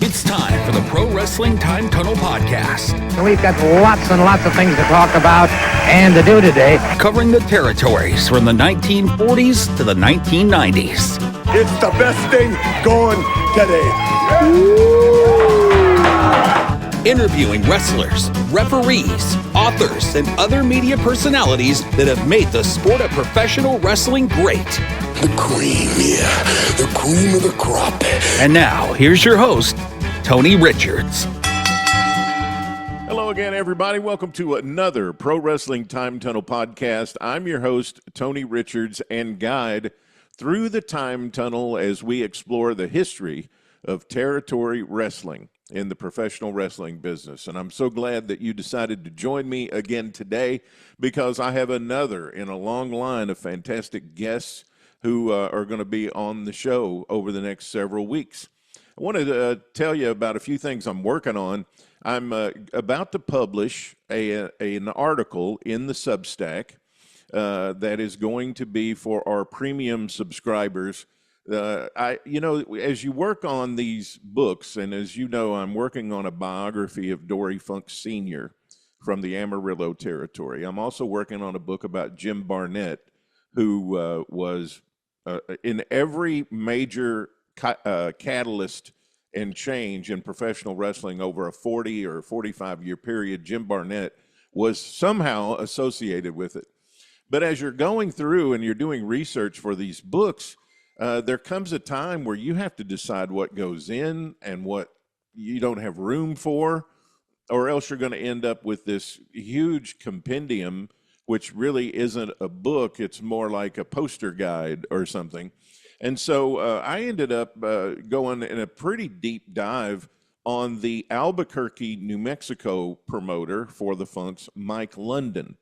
It's time for the Pro Wrestling Time Tunnel Podcast. We've got lots and lots of things to talk about and to do today. Covering the territories from the 1940s to the 1990s. It's the best thing going today. Interviewing wrestlers, referees, authors, and other media personalities that have made the sport of professional wrestling great. The cream, yeah. The cream of the crop. And now, here's your host, Tony Richards. Hello again, everybody. Welcome to another Pro Wrestling Time Tunnel podcast. I'm your host, Tony Richards, and guide through the time tunnel as we explore the history of territory wrestling in the professional wrestling business. And I'm so glad that you decided to join me again today, because I have another in a long line of fantastic guests who are going to be on the show over the next several weeks. I wanted to tell you about a few things I'm working on. I'm about to publish an article in the Substack that is going to be for our premium subscribers. As you work on these books, and as you know, I'm working on a biography of Dory Funk Sr. from the Amarillo territory. I'm also working on a book about Jim Barnett, who was in every major catalyst and change in professional wrestling over a 40 or 45-year period. Jim Barnett was somehow associated with it. But as you're going through and you're doing research for these books, there comes a time where you have to decide what goes in and what you don't have room for, or else you're going to end up with this huge compendium, which really isn't a book. It's more like a poster guide or something. And so I ended up going in a pretty deep dive on the Albuquerque, New Mexico promoter for the Funks, Mike London.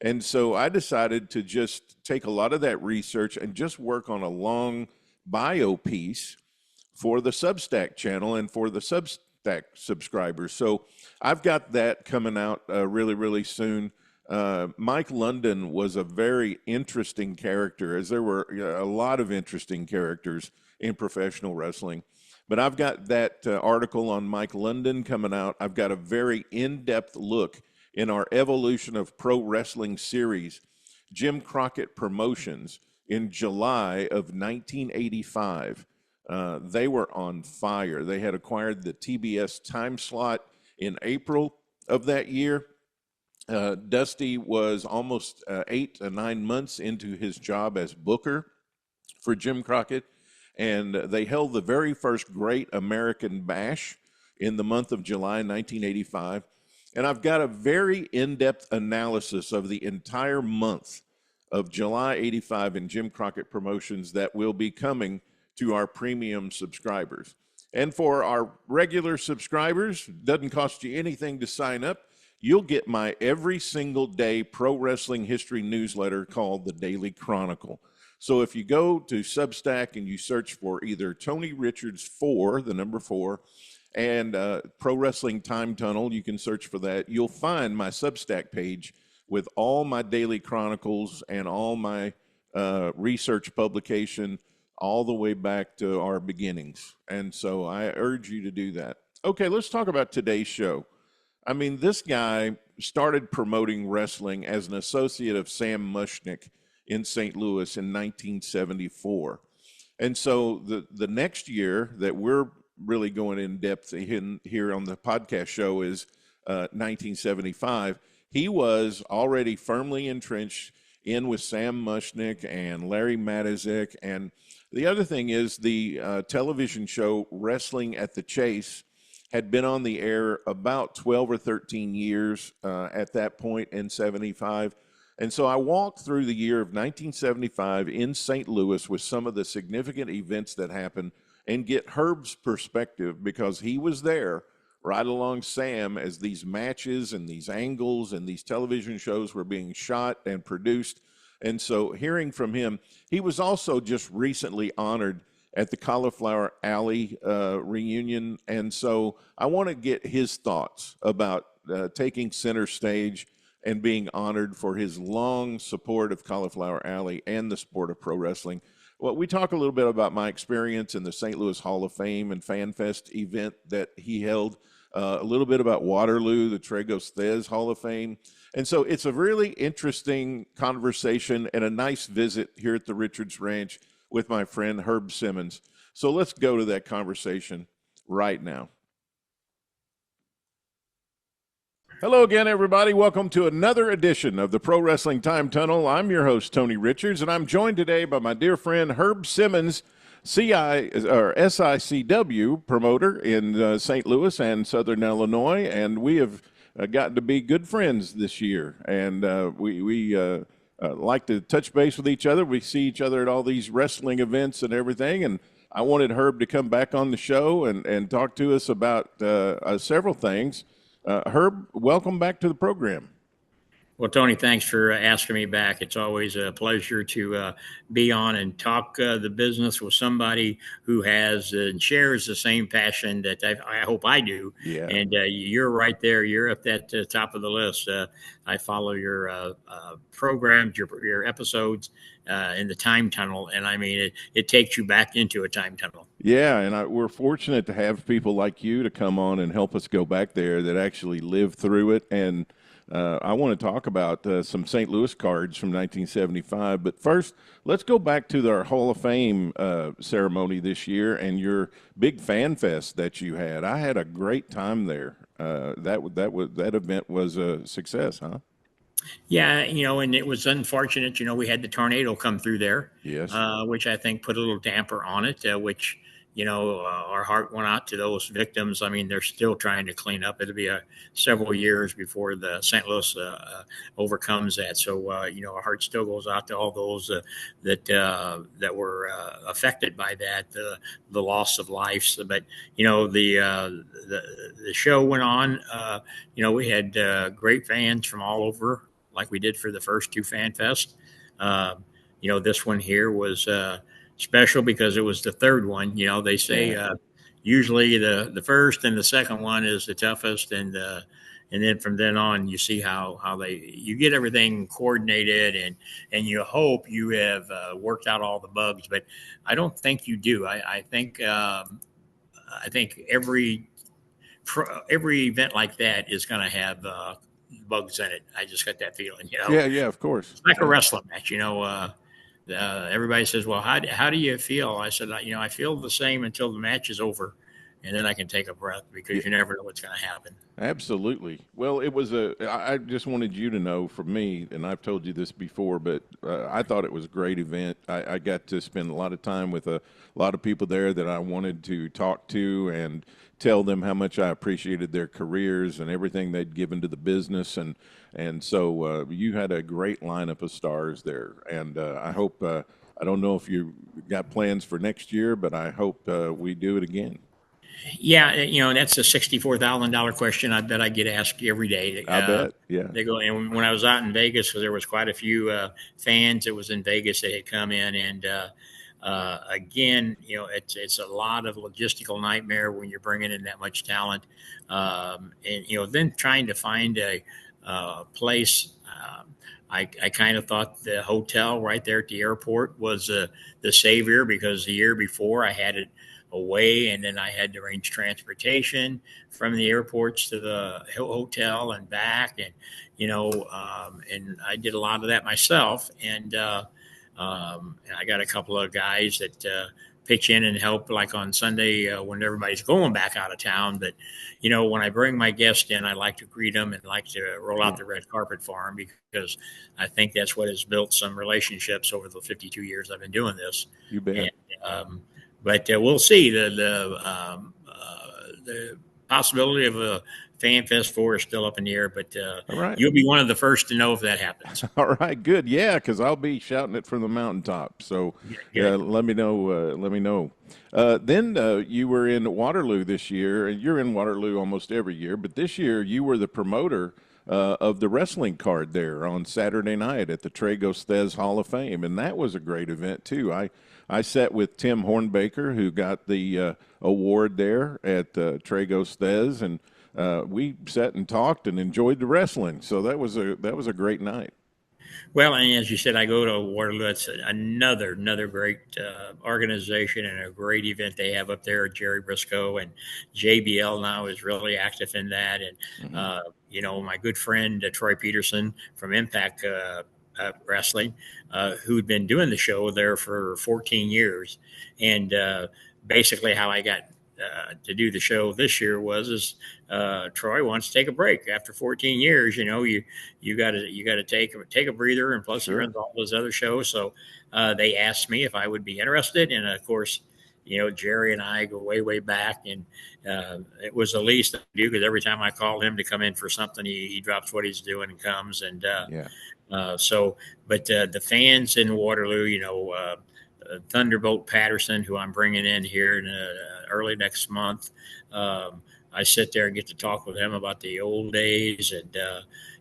And so I decided to just take a lot of that research and just work on a long bio piece for the Substack channel and for the Substack subscribers. So I've got that coming out really, really soon. Mike London was a very interesting character, as there were a lot of interesting characters in professional wrestling. But I've got that article on Mike London coming out. I've got a very in-depth look in our Evolution of Pro Wrestling series, Jim Crockett Promotions, in July of 1985. They were on fire. They had acquired the TBS time slot in April of that year. Dusty was almost 8 to 9 months into his job as booker for Jim Crockett, and they held the very first Great American Bash in the month of July 1985. And I've got a very in-depth analysis of the entire month of July 85 in Jim Crockett Promotions that will be coming to our premium subscribers. And for our regular subscribers, doesn't cost you anything to sign up. You'll get my every single day pro wrestling history newsletter called the Daily Chronicle. So if you go to Substack and you search for either Tony Richards 4, the number 4, and Pro Wrestling Time Tunnel, you can search for that. You'll find my Substack page with all my daily chronicles and all my research publication all the way back to our beginnings. And so I urge you to do that. Okay, let's talk about today's show. I mean, this guy started promoting wrestling as an associate of Sam Muchnick in St. Louis in 1974. And so the next year that we're really going in depth in here on the podcast show is 1975. He was already firmly entrenched in with Sam Muchnick and Larry Matuszek. And the other thing is the television show Wrestling at the Chase had been on the air about 12 or 13 years at that point in 75. And so I walked through the year of 1975 in St. Louis with some of the significant events that happened and get Herb's perspective, because he was there right along Sam as these matches and these angles and these television shows were being shot and produced. And so hearing from him, he was also just recently honored at the Caulflower Alley reunion. And so I want to get his thoughts about taking center stage and being honored for his long support of Caulflower Alley and the sport of pro wrestling. Well, we talk a little bit about my experience in the St. Louis Hall of Fame and Fan Fest event that he held, a little bit about Waterloo, the Tragos-Thesz Hall of Fame. And so it's a really interesting conversation and a nice visit here at the Richards Ranch with my friend Herb Simmons. So let's go to that conversation right now. Hello again, everybody. Welcome to another edition of the Pro Wrestling Time Tunnel. I'm your host, Tony Richards, and I'm joined today by my dear friend Herb Simmons, SICW promoter in St. Louis and Southern Illinois, and we have gotten to be good friends this year. And we like to touch base with each other. We see each other at all these wrestling events and everything, and I wanted Herb to come back on the show and talk to us about several things. Herb, welcome back to the program. Well, Tony, thanks for asking me back. It's always a pleasure to be on and talk the business with somebody who has and shares the same passion that I hope I do. Yeah. And you're right there. You're at that top of the list. I follow your programs, your episodes in the time tunnel. And I mean, it takes you back into a time tunnel. Yeah, and we're fortunate to have people like you to come on and help us go back there that actually lived through it. And I want to talk about some St. Louis cards from 1975. But first, let's go back to our Hall of Fame ceremony this year and your big fan fest that you had. I had a great time there. That event was a success, huh? Yeah, and it was unfortunate. We had the tornado come through there, Yes, which I think put a little damper on it, which, our heart went out to those victims. I mean, they're still trying to clean up. It'll be several years before the St. Louis overcomes that. So, our heart still goes out to all those that were affected by that, the loss of lives. But, the show went on. We had great fans from all over, like we did for the first two Fan Fest. This one here was special because it was the third one. They say usually the first and the second one is the toughest, and then from then on you see how you get everything coordinated and you hope you have worked out all the bugs, but I don't think you do. I think every event like that is going to have bugs in it. I just got that feeling, Yeah, of course. It's like a wrestling match, everybody says, well, how do you feel? I said, I feel the same until the match is over, and then I can take a breath because you never know what's going to happen. Absolutely. Well, I just wanted you to know from me, and I've told you this before, but I thought it was a great event. I got to spend a lot of time with a lot of people there that I wanted to talk to and tell them how much I appreciated their careers and everything they'd given to the business. And so you had a great lineup of stars there. And I hope, I don't know if you got plans for next year, but I hope we do it again. Yeah, that's a $64,000 question I bet I get asked every day. I bet, yeah. They go, and when I was out in Vegas, because there was quite a few fans that was in Vegas that had come in, and again, it's a lot of logistical nightmare when you're bringing in that much talent, and then trying to find a place. I kind of thought the hotel right there at the airport was the savior, because the year before I had it away, and then I had to arrange transportation from the airports to the hotel and back, and and I did a lot of that myself, and I got a couple of guys that pitch in and help, like on Sunday when everybody's going back out of town. But when I bring my guests in, I like to greet them and like to roll out the red carpet for them, because I think that's what has built some relationships over the 52 years I've been doing this. You bet. And, but we'll see. The possibility of a Fan Fest 4 is still up in the air, but right. You'll be one of the first to know if that happens. All right, good. Yeah, because I'll be shouting it from the mountaintop. So let me know. Then you were in Waterloo this year, and you're in Waterloo almost every year, but this year you were the promoter of the wrestling card there on Saturday night at the Tragos-Thesz Hall of Fame, and that was a great event too. I sat with Tim Hornbaker, who got the award there at Tragos-Thesz, and we sat and talked and enjoyed the wrestling. So that was a great night. Well, and as you said, I go to Waterloo. It's another great organization and a great event they have up there. Jerry Briscoe and JBL now is really active in that. And, my good friend, Troy Peterson from Impact Wrestling, who'd been doing the show there for 14 years. And basically how I got to do the show this year was Troy wants to take a break after 14 years. You got to take a breather, and plus he runs all those other shows. So they asked me if I would be interested, and of course, Jerry and I go way back, and it was the least I could do, because every time I called him to come in for something, he drops what he's doing and comes. And but the fans in Waterloo, Thunderbolt Patterson, who I'm bringing in here in early next month. I sit there and get to talk with him about the old days, and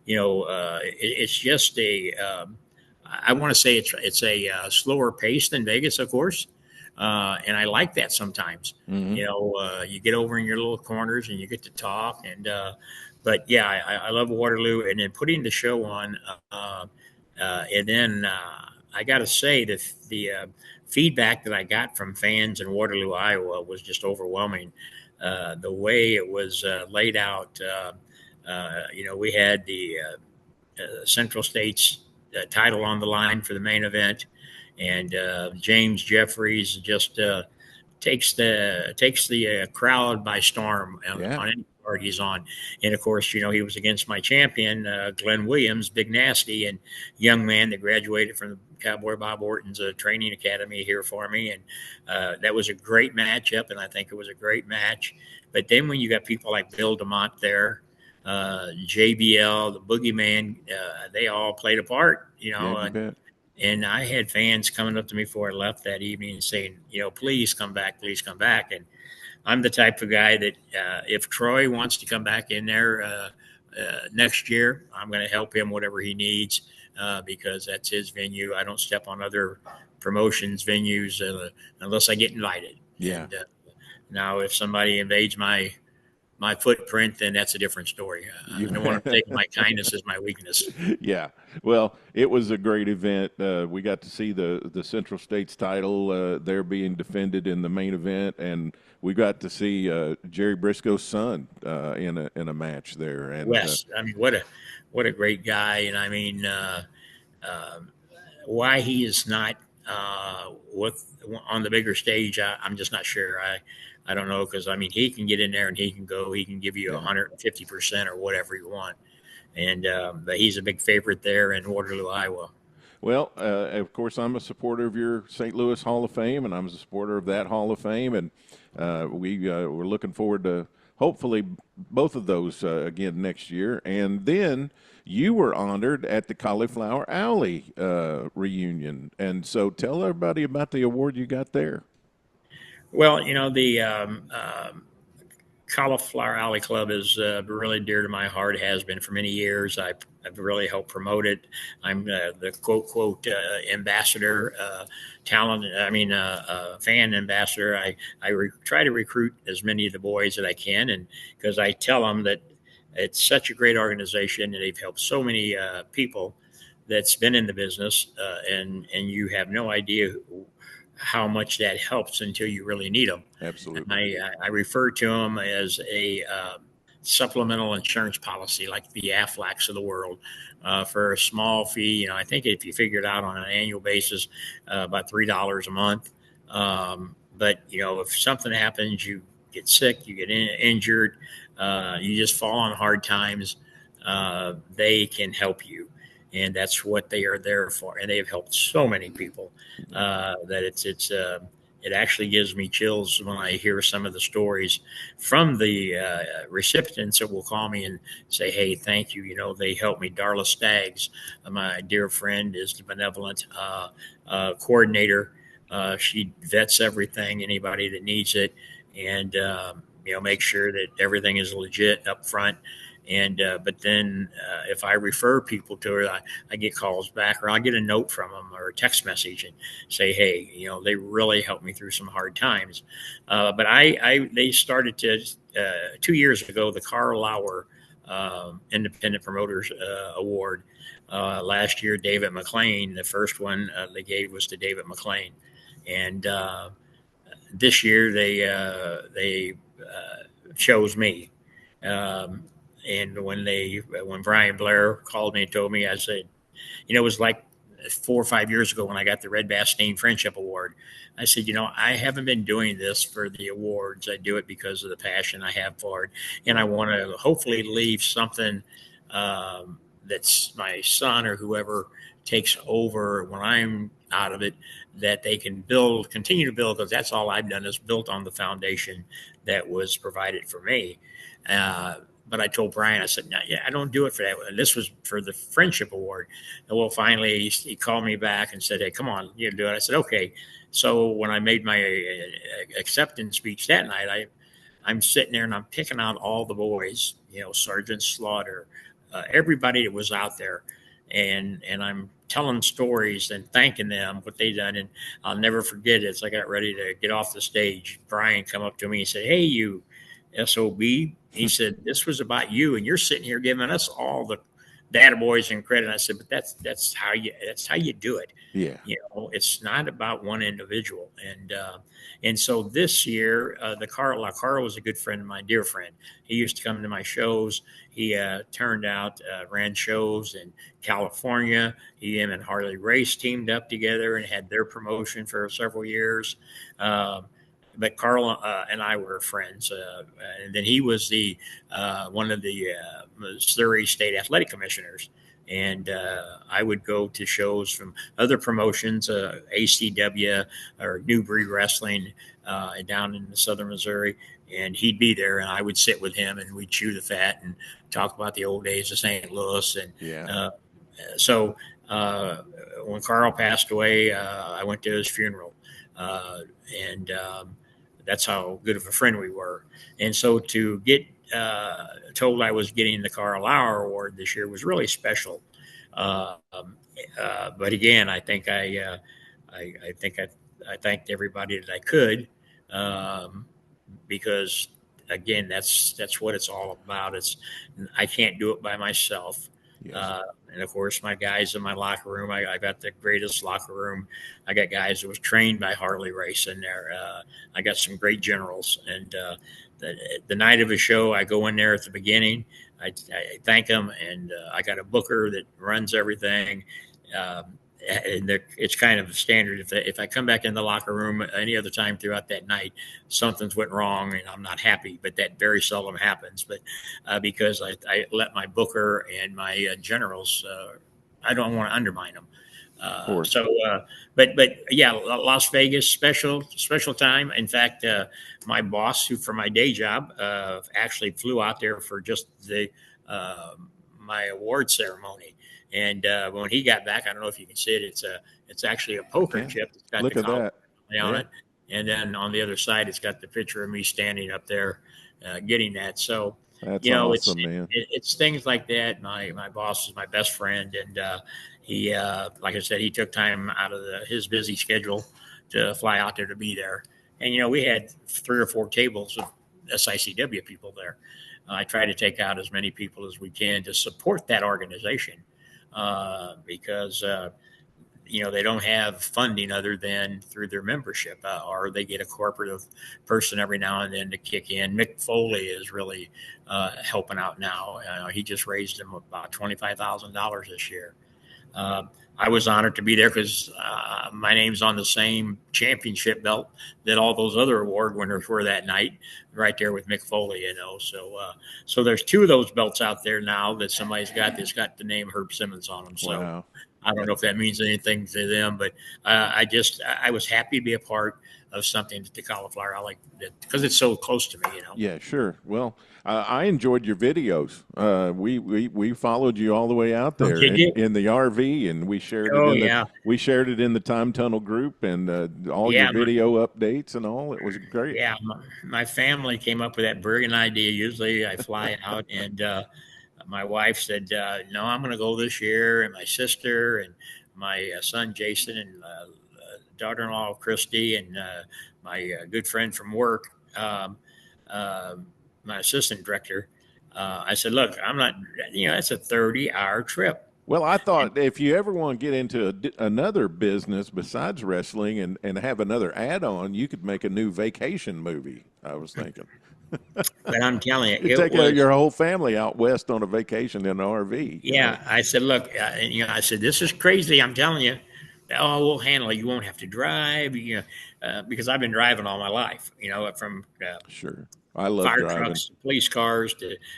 it's just I want to say it's a slower pace than Vegas, of course, and I like that sometimes. Mm-hmm. You get over in your little corners and you get to talk, and but yeah, I love Waterloo, and then putting the show on, and then I got to say that the feedback that I got from fans in Waterloo, Iowa, was just overwhelming. The way it was laid out, we had the Central States title on the line for the main event, and James Jeffries just takes the crowd by storm on any card he's on. And of course, he was against my champion, Glenn Williams, Big Nasty, and young man that graduated from Cowboy Bob Orton's training academy here for me. And that was a great matchup, and I think it was a great match. But then when you got people like Bill DeMott there, JBL, the Boogeyman, they all played a part, and I had fans coming up to me before I left that evening and saying, please come back. And I'm the type of guy that if Troy wants to come back in there next year, I'm going to help him whatever he needs, because that's his venue. I don't step on other promotions venues unless I get invited. Yeah. And, now, if somebody invades my footprint, then that's a different story. I don't want to take my kindness as my weakness. Yeah. Well, it was a great event. We got to see the Central States title there being defended in the main event, and we got to see Jerry Briscoe's son in a match there. And Wes, I mean, what a great guy, and I mean, why he is not on the bigger stage, I'm just not sure. I don't know, because I mean, he can get in there and he can give you 150% or whatever you want, and but he's a big favorite there in Waterloo, Iowa. Well, of course, I'm a supporter of your St. Louis Hall of Fame, and I'm a supporter of that Hall of Fame, and we're looking forward to hopefully both of those again next year. And then you were honored at the Caulflower Alley reunion, and so tell everybody about the award you got there. Well, the Caulflower Alley Club is really dear to my heart. It has been for many years. I've really helped promote it. I'm the quote ambassador, fan ambassador. I try to recruit as many of the boys that I can, and because I tell them that it's such a great organization and they've helped so many people that's been in the business, and you have no idea how much that helps until you really need them. Absolutely. And I refer to them as a supplemental insurance policy, like the Aflacs of the world, for a small fee. I think if you figure it out on an annual basis, about $3 a month. But if something happens, you get sick, you get injured, you just fall on hard times, they can help you. And that's what they are there for. And they have helped so many people that it actually gives me chills when I hear some of the stories from the recipients that will call me and say, hey, thank you. They helped me. Darla Staggs, my dear friend, is the benevolent coordinator. She vets everything, anybody that needs it, and make sure that everything is legit up front. And but then if I refer people to her, I get calls back, or I'll get a note from them or a text message and say, hey, they really helped me through some hard times. But they started to 2 years ago, the Carl Lauer Independent Promoters Award. Last year, David McLean, the first one they gave was to David McLean, and this year they chose me. And when Brian Blair called me and told me, I said, it was like 4 or 5 years ago when I got the Red Bass Steam Friendship Award. I said, I haven't been doing this for the awards. I do it because of the passion I have for it. And I want to hopefully leave something that's my son or whoever takes over when I'm out of it, that they can continue to build, because that's all I've done is built on the foundation that was provided for me. But I told Brian, I said, no, yeah, I don't do it for that. This was for the Friendship Award. And well, finally, he called me back and said, hey, come on, you do it. I said, okay. So when I made my acceptance speech that night, I'm sitting there and I'm picking out all the boys, Sergeant Slaughter, everybody that was out there. And I'm telling stories and thanking them what they done. And I'll never forget it. As I got ready to get off the stage, Brian come up to me and said, hey, you SOB. He said, this was about you, and you're sitting here giving us all the data boys and credit. And I said, but that's how you do it. Yeah. It's not about one individual. And so this year, Carl was a good friend of mine, dear friend. He used to come to my shows. He turned out, ran shows in California. Him and Harley Race teamed up together and had their promotion for several years. But Carl and I were friends, and then he was one of the Missouri State Athletic Commissioners, and I would go to shows from other promotions, ACW or Newbury Wrestling down in southern Missouri, and he'd be there, and I would sit with him, and we'd chew the fat and talk about the old days of St. Louis, and so when Carl passed away, I went to his funeral, and that's how good of a friend we were. And so to get told I was getting the Caulflower Award this year was really special. But again, I think I thanked everybody that I could, because again, that's what it's all about. I can't do it by myself. Yes. And of course, my guys in my locker room, I got the greatest locker room. I got guys that was trained by Harley Race in there. I got some great generals. And the night of a show, I go in there at the beginning. I thank them, and I got a booker that runs everything. And it's kind of standard. If I come back in the locker room any other time throughout that night, something's went wrong and I'm not happy. But that very seldom happens. But because I let my booker and my generals, I don't want to undermine them. But yeah, Las Vegas, special time. In fact, my boss, who for my day job, actually flew out there for just my award ceremony. And when he got back, I don't know if you can see it. It's actually a poker chip. It's got Look at that on it, and then on the other side, it's got the picture of me standing up there, getting that. So that's awesome, man. It's things like that. My boss is my best friend, and he, like I said, he took time out of his busy schedule to fly out there to be there. And we had 3 or 4 tables of SICW people there. I try to take out as many people as we can to support that organization. Because they don't have funding other than through their membership, or they get a corporate person every now and then to kick in. Mick Foley is really helping out now. He just raised him about $25,000 this year. I was honored to be there because my name's on the same championship belt that all those other award winners were that night, right there with Mick Foley, So there's 2 of those belts out there now that somebody's got that's got the name Herb Simmons on them. So wow. I don't know if that means anything to them, but I was happy to be a part of something that the Caulflower Alley, because it's so close to me, Yeah, sure. Well, I enjoyed your videos. We followed you all the way out there in the RV, and we shared it. We shared it in the Time Tunnel group, and all your video updates and all. It was great. Yeah, my family came up with that brilliant idea. Usually, I fly out, and my wife said, "No, I'm going to go this year," and my sister and my son Jason and daughter-in-law Christy and my good friend from work, my assistant director, I said, look, I'm not, that's a 30-hour trip. Well, I thought if you ever want to get into another business besides wrestling and have another add-on, you could make a new vacation movie. I was thinking. But I'm telling you, You it take was. your whole family out west on a vacation in an RV. Yeah, I said, look, I said, this is crazy. I'm telling you. Oh, we'll handle it. You won't have to drive, because I've been driving all my life, from Sure. I love fire driving. trucks, to police cars.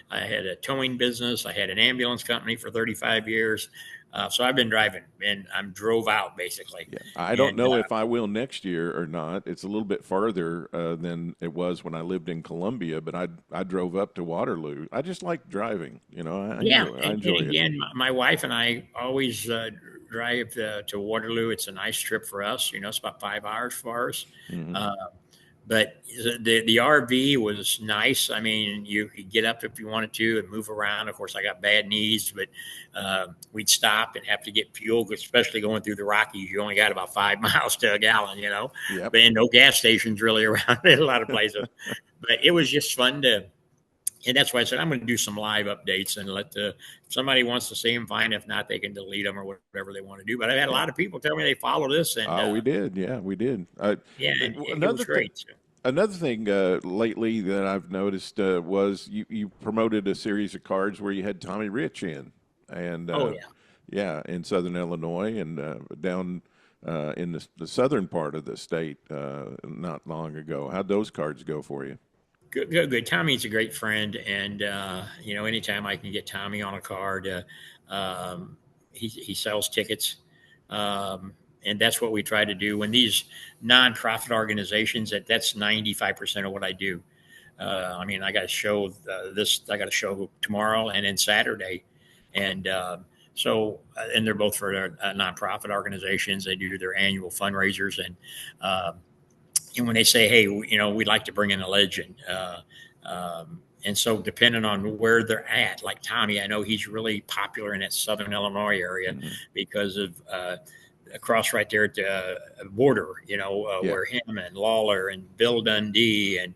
I had a towing business. I had an ambulance company for 35 years. So I've been driving, and I'm drove out basically. Yeah. I don't know if I will next year or not. It's a little bit farther than it was when I lived in Columbia, but I drove up to Waterloo. I just like driving. I enjoy and it. again, my wife and I always drive to Waterloo. It's a nice trip for us. It's about 5 hours for us. Mm-hmm. But the RV was nice. I mean, you could get up if you wanted to and move around. Of course, I got bad knees, but we'd stop and have to get fuel, especially going through the Rockies. You only got about 5 miles to a gallon, Yep. But no gas stations really around in a lot of places. But it was just fun and that's why I said I'm going to do some live updates and if somebody wants to see them, fine. If not, they can delete them or whatever they want to do. But I've had a lot of people tell me they follow this. And we did. Yeah, we did. it was great. Another thing lately that I've noticed was you promoted a series of cards where you had Tommy Rich in, and in Southern Illinois and down in the southern part of the state not long ago. How'd those cards go for you? Good. Tommy's a great friend, and anytime I can get Tommy on a card, he sells tickets, and that's what we try to do. When these nonprofit organizations, that's 95% of what I do. I got a show I got a show tomorrow and then Saturday, and they're both for nonprofit organizations. They do their annual fundraisers, and when they say, hey, we'd like to bring in a legend. And so depending on where they're at, like Tommy, I know he's really popular in that Southern Illinois area because of across right there at the border, where him and Lawler and Bill Dundee and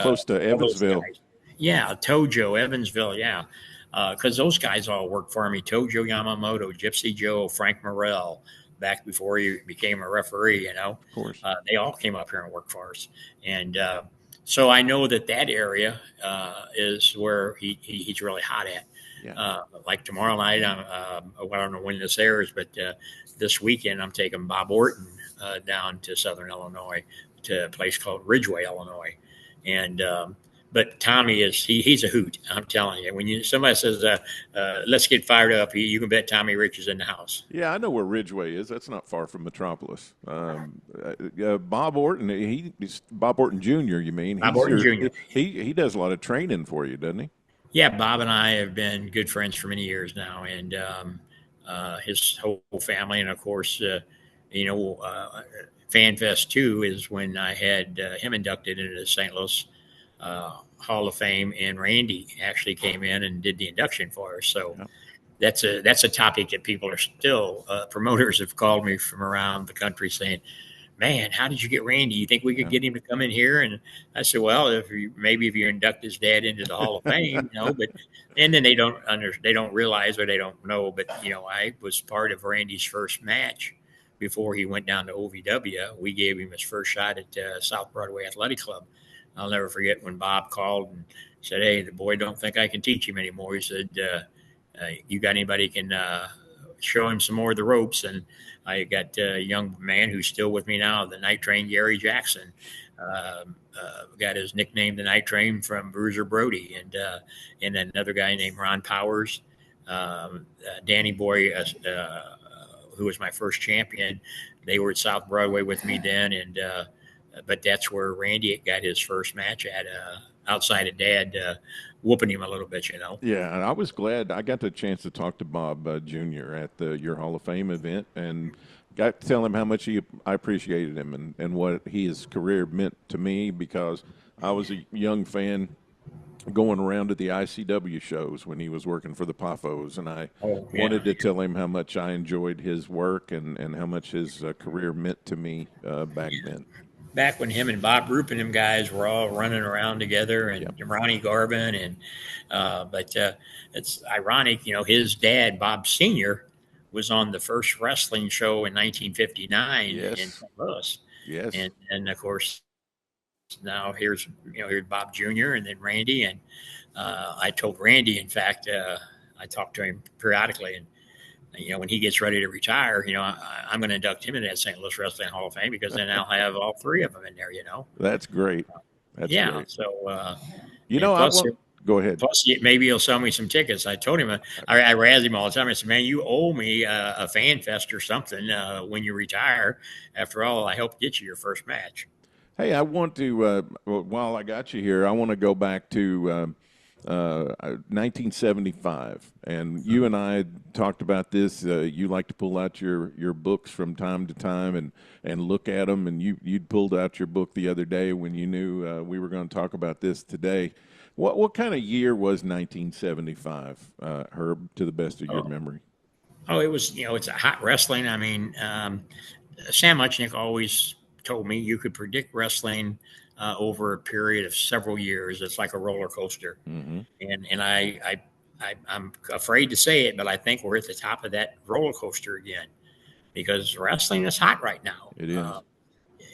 close to Evansville. Tojo, Evansville, because those guys all work for me. Tojo Yamamoto, Gypsy Joe, Frank Morrell, back before he became a referee, Of course. they all came up here and worked for us. And so I know that area is where he's really hot at. Yeah. Like tomorrow night, I don't know when this airs, but this weekend I'm taking Bob Orton down to Southern Illinois to a place called Ridgeway, Illinois. And but Tommy he's a hoot. I'm telling you. When somebody says, let's get fired up, you can bet Tommy Rich is in the house. Yeah, I know where Ridgeway is. That's not far from Metropolis. Bob Orton, he's Bob Orton Jr., you mean? Bob Orton Jr. He does a lot of training for you, doesn't he? Yeah, Bob and I have been good friends for many years now, and his whole family. And, of course, Fan Fest 2 is when I had him inducted into the St. Louis Hall of Fame, and Randy actually came in and did the induction for us. So that's a topic that people are still promoters have called me from around the country saying, "Man, how did you get Randy? You think we could get him to come in here?" And I said, "Well, if you induct his dad into the Hall of Fame, but and then they don't realize or they don't know, but I was part of Randy's first match before he went down to OVW. We gave him his first shot at South Broadway Athletic Club. I'll never forget when Bob called and said, "Hey, the boy don't think I can teach him anymore." He said, "You got anybody can show him some more of the ropes?" And I got a young man who's still with me now, the Night Train, Gary Jackson. Got his nickname, the Night Train, from Bruiser Brody, and another guy named Ron Powers, Danny Boy, who was my first champion. They were at South Broadway with me then, and but that's where Randy got his first match at, outside of Dad whooping him a little bit, Yeah, and I was glad I got the chance to talk to Bob Jr. at your Hall of Fame event, and got to tell him how much I appreciated him and what his career meant to me, because I was a young fan going around to the ICW shows when he was working for the Poffos, and I wanted to tell him how much I enjoyed his work and how much his career meant to me back then. back when him and Bob Roop and them guys were all running around together, and Ronnie Garvin, and but it's ironic, his dad, Bob Sr., was on the first wrestling show in 1959 in St. Louis. Yes. And of course, now here's Bob Jr. and then Randy. And I told Randy, in fact, I talked to him periodically, and when he gets ready to retire, I'm going to induct him into that St. Louis Wrestling Hall of Fame, because then I'll have all three of them in there. That's great. That's great. So plus, go ahead. Plus, maybe he'll sell me some tickets. I told him, I razz him all the time. I said, man, you owe me a fan fest or something when you retire. After all, I helped get you your first match. Hey, I want to, while I got you here, I want to go back to 1975. And you and I talked about this. You like to pull out your books from time to time and look at them. And you'd pulled out your book the other day when you knew we were going to talk about this today. What kind of year was 1975, Herb, to the best of your memory? Oh, it was, it's a hot wrestling. I mean, Sam Muchnick always told me you could predict wrestling over a period of several years. It's like a roller coaster. Mm-hmm. And I'm afraid to say it, but I think we're at the top of that roller coaster again, because wrestling is hot right now. It is.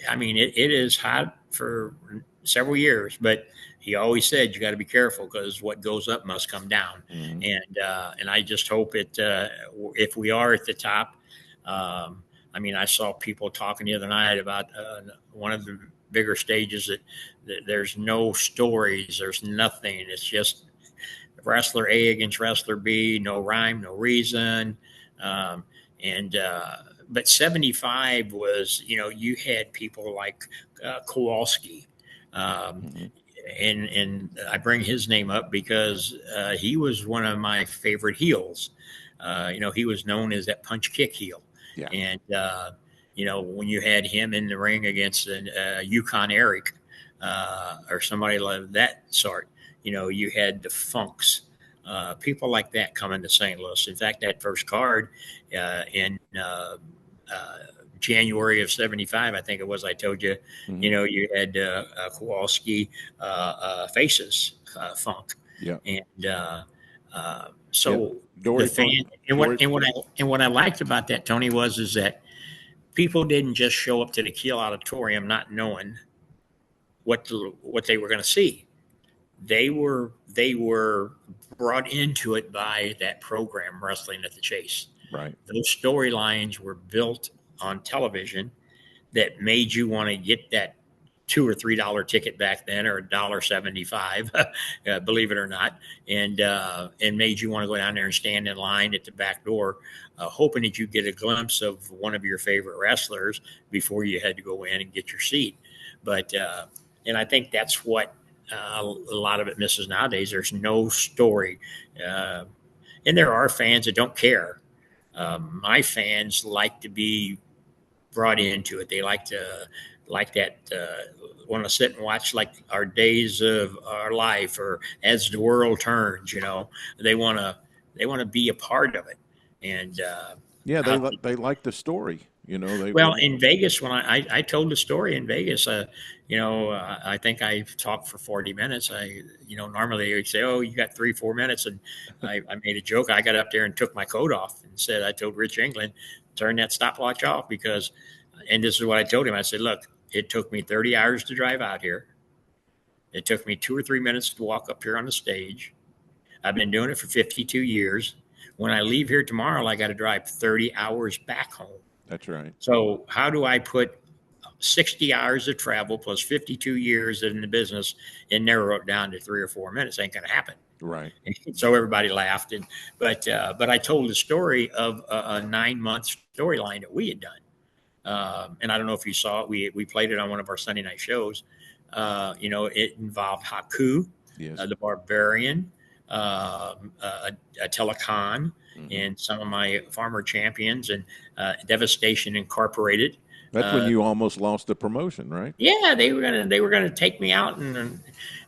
I mean, it is hot for several years, but he always said you got to be careful, because what goes up must come down. Mm-hmm. And I just hope if we are at the top. I mean, I saw people talking the other night about one of the bigger stages that there's no stories, there's nothing. It's just wrestler A against wrestler B, no rhyme, no reason. But 75 was, you had people like Kowalski. And I bring his name up because he was one of my favorite heels. He was known as that punch kick heel. Yeah. And, when you had him in the ring against Yukon Eric or somebody like that sort, you had the Funks, people like that coming to St. Louis. In fact, that first card in January of 75, I think it was, I told you, mm-hmm. You had Kowalski Faces Funk. Yeah. And so the fan, and what I liked about that, Tony, is that people didn't just show up to the Kiel Auditorium not knowing what they were going to see. They were brought into it by that program, Wrestling at the Chase. Right. Those storylines were built on television that made you want to get that $2 or $3 ticket back then, or $1.75, believe it or not, and made you want to go down there and stand in line at the back door, hoping that you get a glimpse of one of your favorite wrestlers before you had to go in and get your seat. But and I think that's what a lot of it misses nowadays. There's no story, and there are fans that don't care. My fans like to be brought into it. They like that want to sit and watch like our Days of Our Life or As the World Turns. They want to be a part of it. And they like the story. In Vegas, when I told the story in Vegas, I think I talked for 40 minutes. Normally they say, oh, you got 3-4 minutes. And I made a joke. I got up there and took my coat off and said, I told Rich England, turn that stopwatch off, because, and this is what I told him. I said, look, it took me 30 hours to drive out here. It took me 2 or 3 minutes to walk up here on the stage. I've been doing it for 52 years. When I leave here tomorrow, I got to drive 30 hours back home. That's right. So how do I put 60 hours of travel plus 52 years in the business and narrow it down to 3 or 4 minutes? Ain't going to happen. Right. And so everybody laughed. But I told the story of a 9-month storyline that we had done. And I don't know if you saw it. We played it on one of our Sunday night shows. It involved Haku, yes. The Barbarian, Telecon, mm-hmm. and some of my former champions, and Devastation Incorporated. That's when you almost lost the promotion, right? Yeah, they were gonna take me out, and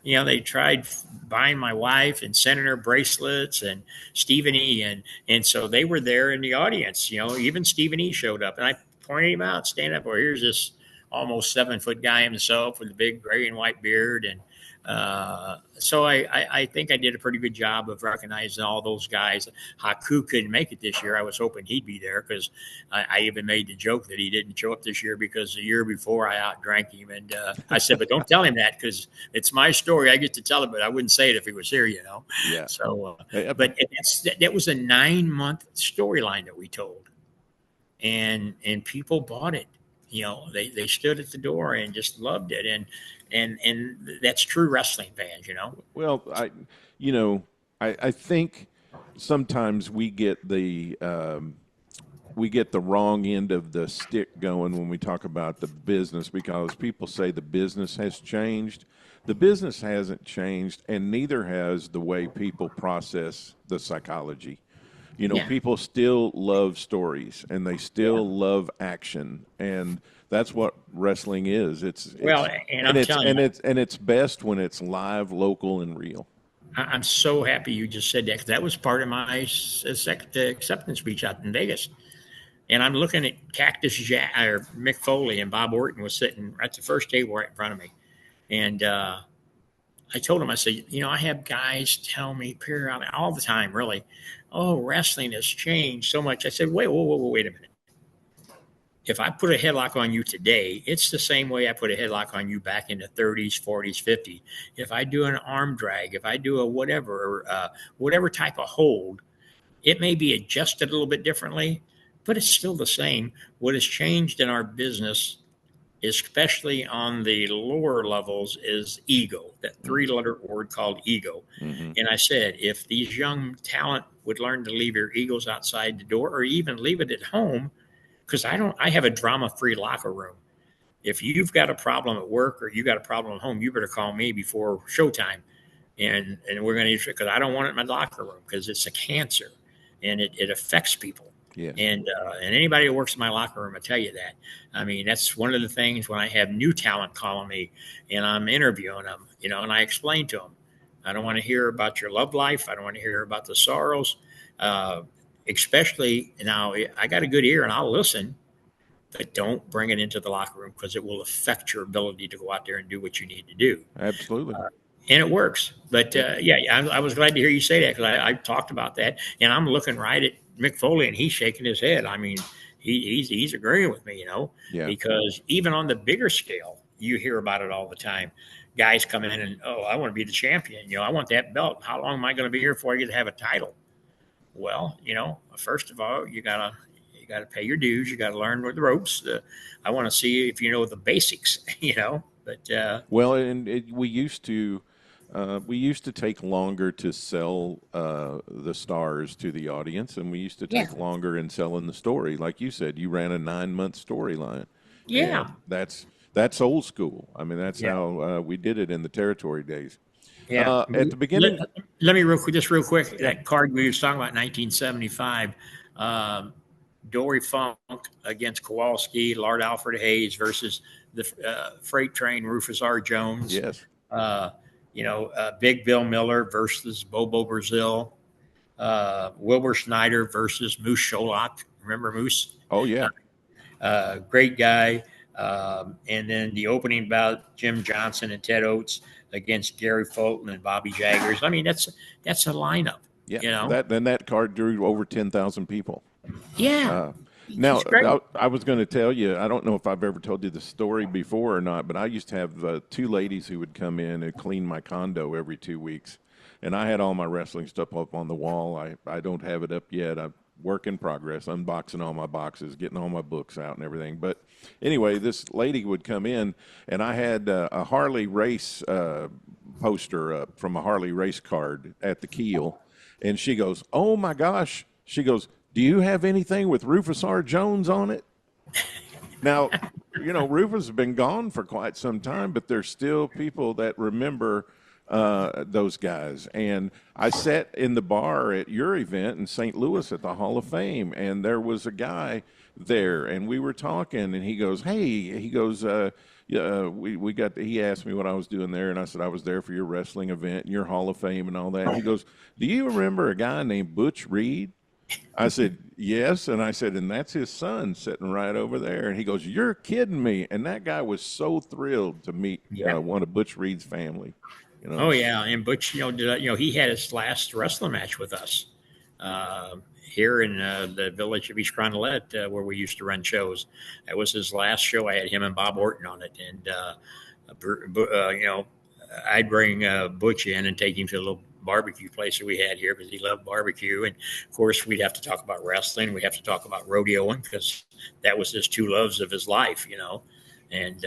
they tried buying my wife and sending her bracelets and Stephen E. and so they were there in the audience. Even Stephen E. showed up, and I pointed him out, stand up, or here's this almost 7-foot guy himself with a big gray and white beard. And so I think I did a pretty good job of recognizing all those guys. Haku couldn't make it this year. I was hoping he'd be there because I even made the joke that he didn't show up this year because the year before I outdrank him. And I said, but don't tell him that because it's my story. I get to tell it, but I wouldn't say it if he was here, you know. Yeah. So, but that was a 9-month storyline that we told, and people bought it. You know, they stood at the door and just loved it, and that's true wrestling fans, you know. Well, I think sometimes we get the wrong end of the stick going when we talk about the business, because people say the business has changed. The business hasn't changed, and neither has the way people process the psychology. You know, people still love stories, and they still love action, and that's what wrestling is. It's best when it's live, local, and real. I'm so happy you just said that, because that was part of my acceptance speech out in Vegas. And I'm looking at Cactus Jack, or Mick Foley, and Bob Orton was sitting at the first table right in front of me, and I told him, I said, you know, I have guys tell me periodically, all the time, really, oh, wrestling has changed so much. I said, wait a minute. If I put a headlock on you today, it's the same way I put a headlock on you back in the 30s, 40s, 50s. If I do an arm drag, if I do a whatever type of hold, it may be adjusted a little bit differently, but it's still the same. What has changed in our business, especially on the lower levels, is ego, that 3-letter word called ego. Mm-hmm. And I said, if these young talent would learn to leave your egos outside the door, or even leave it at home, because I have a drama-free locker room. If you've got a problem at work or you got a problem at home, you better call me before showtime. And we're going to, because I don't want it in my locker room, because it's a cancer and it affects people. Yeah. And anybody who works in my locker room will tell you that. I mean, that's one of the things when I have new talent calling me and I'm interviewing them, you know, and I explain to them, I don't want to hear about your love life. I don't want to hear about the sorrows. Especially now, I got a good ear and I'll listen, but don't bring it into the locker room, because it will affect your ability to go out there and do what you need to do. Absolutely. And it works. But I was glad to hear you say that, because I talked about that, and I'm looking right at Mick Foley and he's shaking his head. I mean, he's agreeing with me, you know, because even on the bigger scale, you hear about it all the time. Guys come in and, oh, I want to be the champion. You know, I want that belt. How long am I going to be here before I get to have a title? Well, you know, first of all, you gotta pay your dues. You got to learn the ropes. I want to see if you know the basics, you know. But we used to take longer to sell the stars to the audience, and we used to take longer in selling the story. Like you said, you ran a 9-month storyline. Yeah, and that's old school. I mean, that's how we did it in the territory days. Yeah. At the beginning, let me real quick. That card we were talking about, 1975. Dory Funk against Kowalski, Lord Alfred Hayes versus the freight train Rufus R. Jones. Yes. Big Bill Miller versus Bobo Brazil. Wilbur Snyder versus Moose Sholok. Remember Moose? Oh, yeah. Great guy. And then the opening bout, Jim Johnson and Ted Oates against Gary Fulton and Bobby Jaggers. I mean, that's a lineup. Yeah. You know? That card drew over 10,000 people. Yeah. Now, I was going to tell you, I don't know if I've ever told you the story before or not, but I used to have 2 ladies who would come in and clean my condo every 2 weeks. And I had all my wrestling stuff up on the wall. I don't have it up yet. I'm work in progress, unboxing all my boxes, getting all my books out and everything. But anyway, this lady would come in, and I had a Harley race poster up from a Harley race card at the keel. And she goes, oh, my gosh. She goes, do you have anything with Rufus R. Jones on it? Now, you know, Rufus has been gone for quite some time, but there's still people that remember those guys. And I sat in the bar at your event in St. Louis at the Hall of Fame, and there was a guy there, and we were talking, and he goes, hey, he goes, he asked me what I was doing there, and I said I was there for your wrestling event and your Hall of Fame and all that. He goes, do you remember a guy named Butch Reed? I said, yes. And I said, and that's his son sitting right over there. And he goes, you're kidding me. And that guy was so thrilled to meet Yeah. one of Butch Reed's family. Oh yeah, and Butch, he had his last wrestling match with us here in the village of East Cronolette, where we used to run shows. That was his last show. I had him and Bob Orton on it, and I'd bring Butch in and take him to a little barbecue place that we had here because he loved barbecue. And of course, we'd have to talk about wrestling. We'd have to talk about rodeoing because that was his two loves of his life. And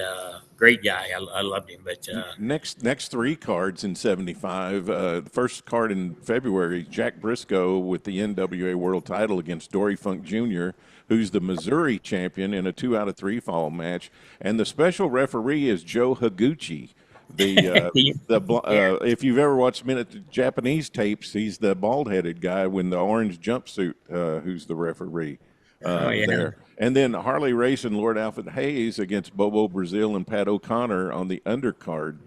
great guy. I loved him. But next three cards in '75. The first card in February, Jack Briscoe with the NWA World Title against Dory Funk Jr., who's the Missouri champion in a 2 out of 3 fall match, and the special referee is Joe Higuchi. If you've ever watched Japanese tapes, he's the bald-headed guy in the orange jumpsuit who's the referee. There. And then Harley Race and Lord Alfred Hayes against Bobo Brazil and Pat O'Connor on the undercard.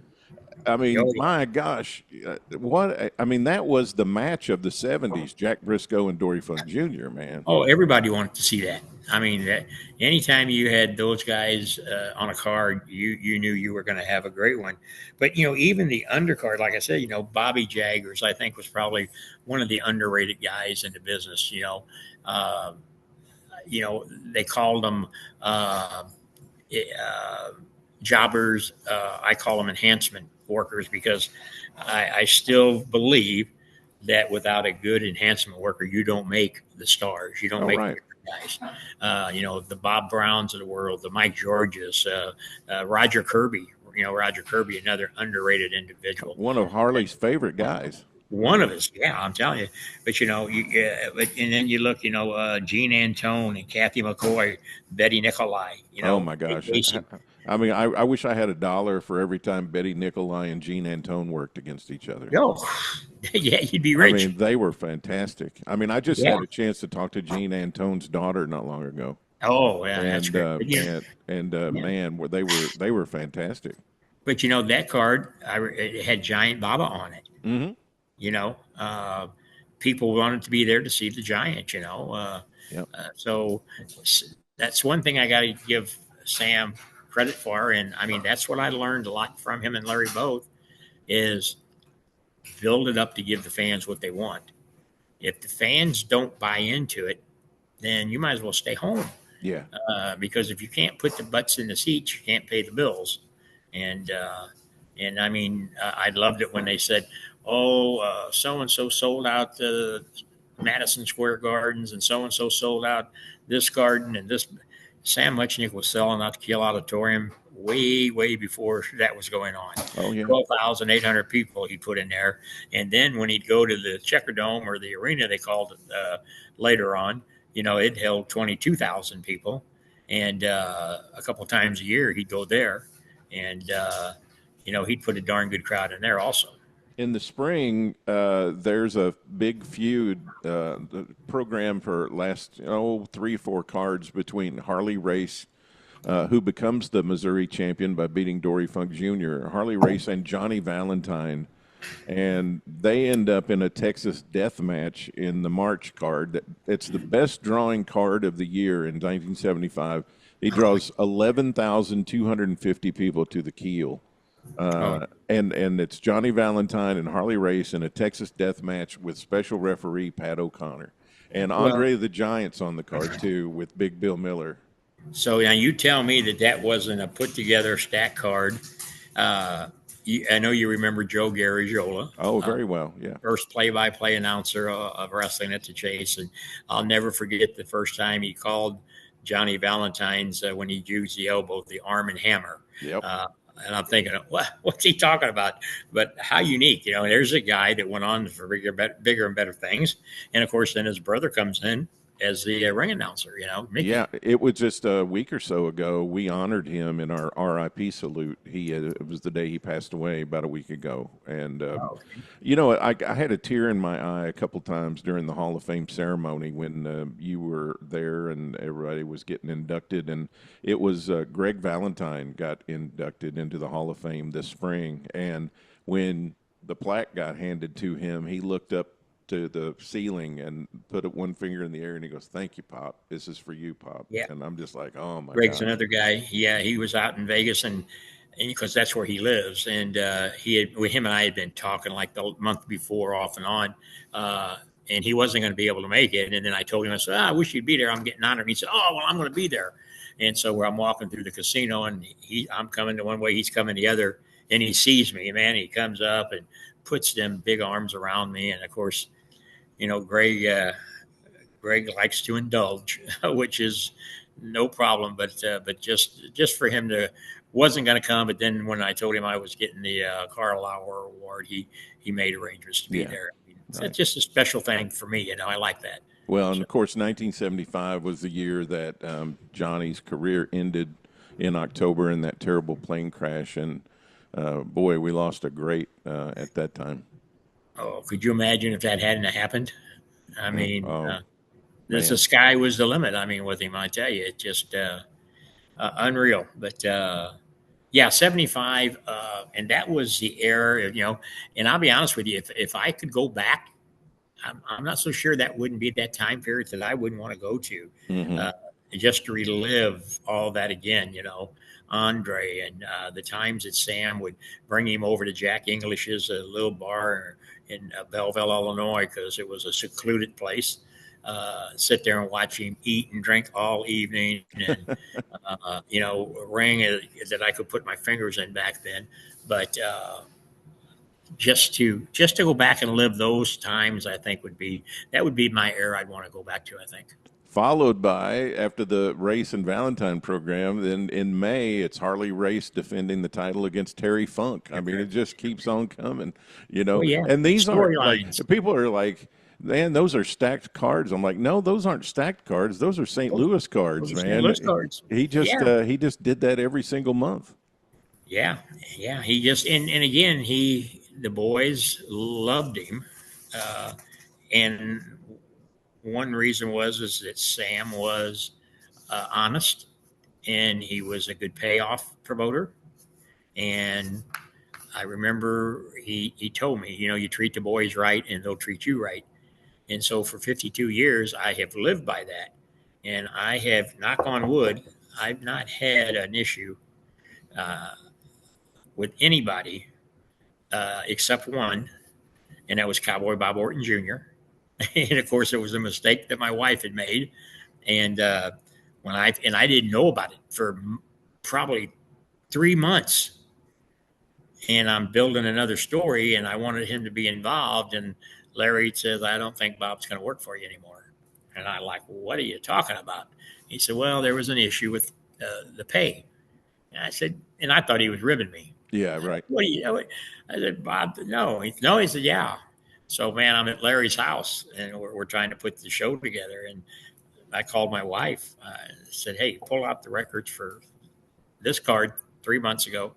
I mean, my gosh, that was the match of the 70s, Jack Briscoe and Dory Funk Jr., man. Oh, everybody wanted to see that. I mean, anytime you had those guys on a card, you knew you were going to have a great one. But, even the undercard, like I said, Bobby Jaggers, I think, was probably one of the underrated guys in the business, they called them jobbers. I call them enhancement workers because I still believe that without a good enhancement worker, you don't make the stars. You don't make the guys. The Bob Browns of the world, the Mike Georges, Roger Kirby. Roger Kirby, another underrated individual. One of Harley's favorite guys. One of us, yeah, I'm telling you. But and then you look, Gene Antone and Kathy McCoy, Betty Nicolai. Oh my gosh! I mean, I wish I had $1 for every time Betty Nicolai and Gene Antone worked against each other. Oh, yeah, you'd be rich. I mean, they were fantastic. I mean, I just had a chance to talk to Gene Antone's daughter not long ago. Oh, yeah, that's great. Man, they were fantastic. But that card, it had Giant Baba on it. Mm-hmm. People wanted to be there to see the Giant. So that's one thing I got to give Sam credit for, and I mean that's what I learned a lot from him and Larry both is build it up to give the fans what they want. If the fans don't buy into it, then you might as well stay home. Yeah. Because if you can't put the butts in the seats, you can't pay the bills. And I mean, I loved it when they said, "Oh, so and so sold out the Madison Square Gardens, and so sold out this garden, and this." Sam Muchnick was selling out the Kiel Auditorium way before that was going on. Oh, yeah. 12,800 people he put in there. And then when he'd go to the Checker Dome or the arena, they called it later on, it held 22,000 people. And a couple of times a year, he'd go there. And, he'd put a darn good crowd in there also. In the spring, there's a big feud program for last 3 or 4 cards between Harley Race, who becomes the Missouri champion by beating Dory Funk Jr., Harley Race and Johnny Valentine. And they end up in a Texas death match in the March card. It's the best drawing card of the year in 1975. He draws 11,250 people to the Kiel. And it's Johnny Valentine and Harley Race in a Texas death match with special referee Pat O'Connor and Andre the Giant's on the card too with Big Bill Miller. So now you tell me that wasn't a put together stack card. I know you remember Joe Garagiola. Oh, very well. Yeah. First play-by-play announcer of wrestling at the Chase. And I'll never forget the first time he called Johnny Valentine's when he used the elbow, the arm and hammer. Yep. And I'm thinking, what's he talking about? But how unique, there's a guy that went on for bigger and better things. And of course, then his brother comes in as the ring announcer, Mickey. Yeah, it was just a week or so ago. We honored him in our RIP salute. It was the day he passed away about a week ago. And, I had a tear in my eye a couple times during the Hall of Fame ceremony when you were there and everybody was getting inducted. And it was Greg Valentine got inducted into the Hall of Fame this spring. And when the plaque got handed to him, he looked up to the ceiling and put one finger in the air, and he goes, "Thank you, Pop. This is for you, Pop." Yeah. And I'm just like, "Oh my Greg's gosh." another guy. Yeah, he was out in Vegas, and because that's where he lives, and him and I had been talking like the month before, off and on, and he wasn't going to be able to make it. And then I told him, I said, I wish you'd be there. I'm getting honored. And he said, oh, well, I'm going to be there. And so where I'm walking through the casino, and I'm coming to one way, he's coming the other, and he sees me, man. He comes up and puts them big arms around me, and of course, Greg likes to indulge, which is no problem. But just for him to wasn't going to come, but then when I told him I was getting the Caulflower Award, he made arrangements to be there. I mean, right. That's just a special thing for me. I like that. Well, and of course, 1975 was the year that Johnny's career ended in October in that terrible plane crash, and boy, we lost a great at that time. Oh, could you imagine if that hadn't happened? I mean, the sky was the limit. I mean, with him, I tell you, it just unreal. But 75, and that was the era, and I'll be honest with you, if I could go back, I'm not so sure that wouldn't be that time period that I wouldn't want to go to, just to relive all that again, Andre and the times that Sam would bring him over to Jack English's little bar in Belleville, Illinois, because it was a secluded place. Sit there and watch him eat and drink all evening, and a ring that I could put my fingers in back then. But just to go back and live those times, I think would be my era. I'd want to go back to, I think. Followed by, after the Race and Valentine program, then in May, it's Harley Race defending the title against Terry Funk. I mean, it just keeps on coming, And these are like, people are like, man, those are stacked cards. I'm like, no, those aren't stacked cards. Those are St. Louis cards, man. St. Louis cards. He just did that every single month. Yeah. He just and again, the boys loved him, and one reason is that Sam was honest, and he was a good payoff promoter. And I remember he told me, you treat the boys right, and they'll treat you right. And so for 52 years, I have lived by that. And I have, knock on wood, I've not had an issue with anybody except one, and that was Cowboy Bob Orton Jr. And of course, it was a mistake that my wife had made. And I didn't know about it for probably 3 months. And I'm building another story, and I wanted him to be involved. And Larry says, I don't think Bob's going to work for you anymore. And I'm like, what are you talking about? He said, well, there was an issue with the pay. And I said, and I thought he was ribbing me. Yeah, right. What do you know? I said, Bob, no. He said, yeah. So, man, I'm at Larry's house, and we're trying to put the show together. And I called my wife. I said, hey, pull out the records for this card 3 months ago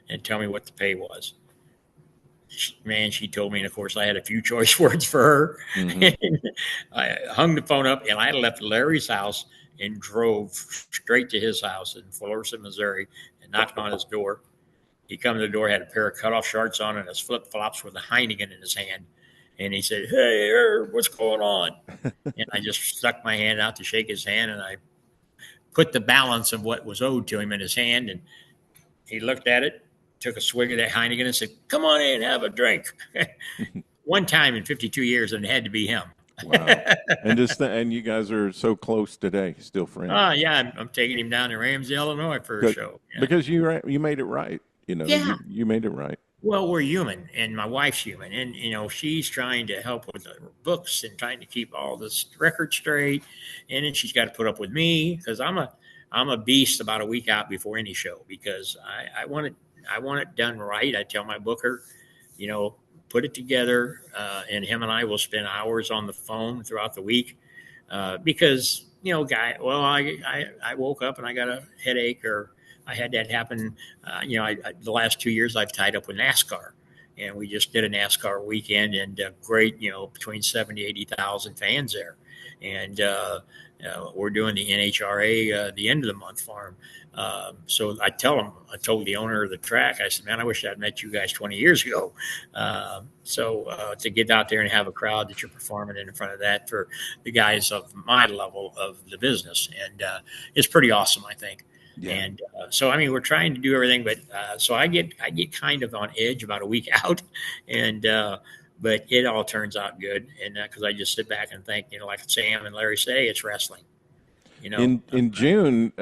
and tell me what the pay was. She told me, and of course, I had a few choice words for her. Mm-hmm. I hung the phone up, and I left Larry's house and drove straight to his house in Florissant, Missouri, and knocked on his door. He come to the door, had a pair of cutoff shorts on and his flip-flops with a Heineken in his hand. And he said, hey, Herb, what's going on? And I just stuck my hand out to shake his hand, and I put the balance of what was owed to him in his hand. And he looked at it, took a swig of that Heineken, and said, come on in, have a drink. One time in 52 years, and it had to be him. Wow. And you guys are so close today, still friends. Yeah, I'm taking him down to Ramsey, Illinois for a show. Yeah. Because you made it right. You made it right. Well, we're human, and my wife's human, and she's trying to help with the books and trying to keep all this record straight, and then she's got to put up with me because I'm a beast about a week out before any show because I want it done right. I tell my booker, put it together, and him and I will spend hours on the phone throughout the week because I woke up and I got a headache or I had that happen. The last 2 years I've tied up with NASCAR, and we just did a NASCAR weekend, and great, between 70, 80,000 fans there. And we're doing the NHRA the end of the month farm. So I told the owner of the track, I said, man, I wish I'd met you guys 20 years ago. So to get out there and have a crowd that you're performing in front of that for the guys of my level of the business. And it's pretty awesome, I think. Yeah. And so, I mean, we're trying to do everything, but so I get kind of on edge about a week out, and but it all turns out good. And because I just sit back and think, like Sam and Larry say, it's wrestling. In June,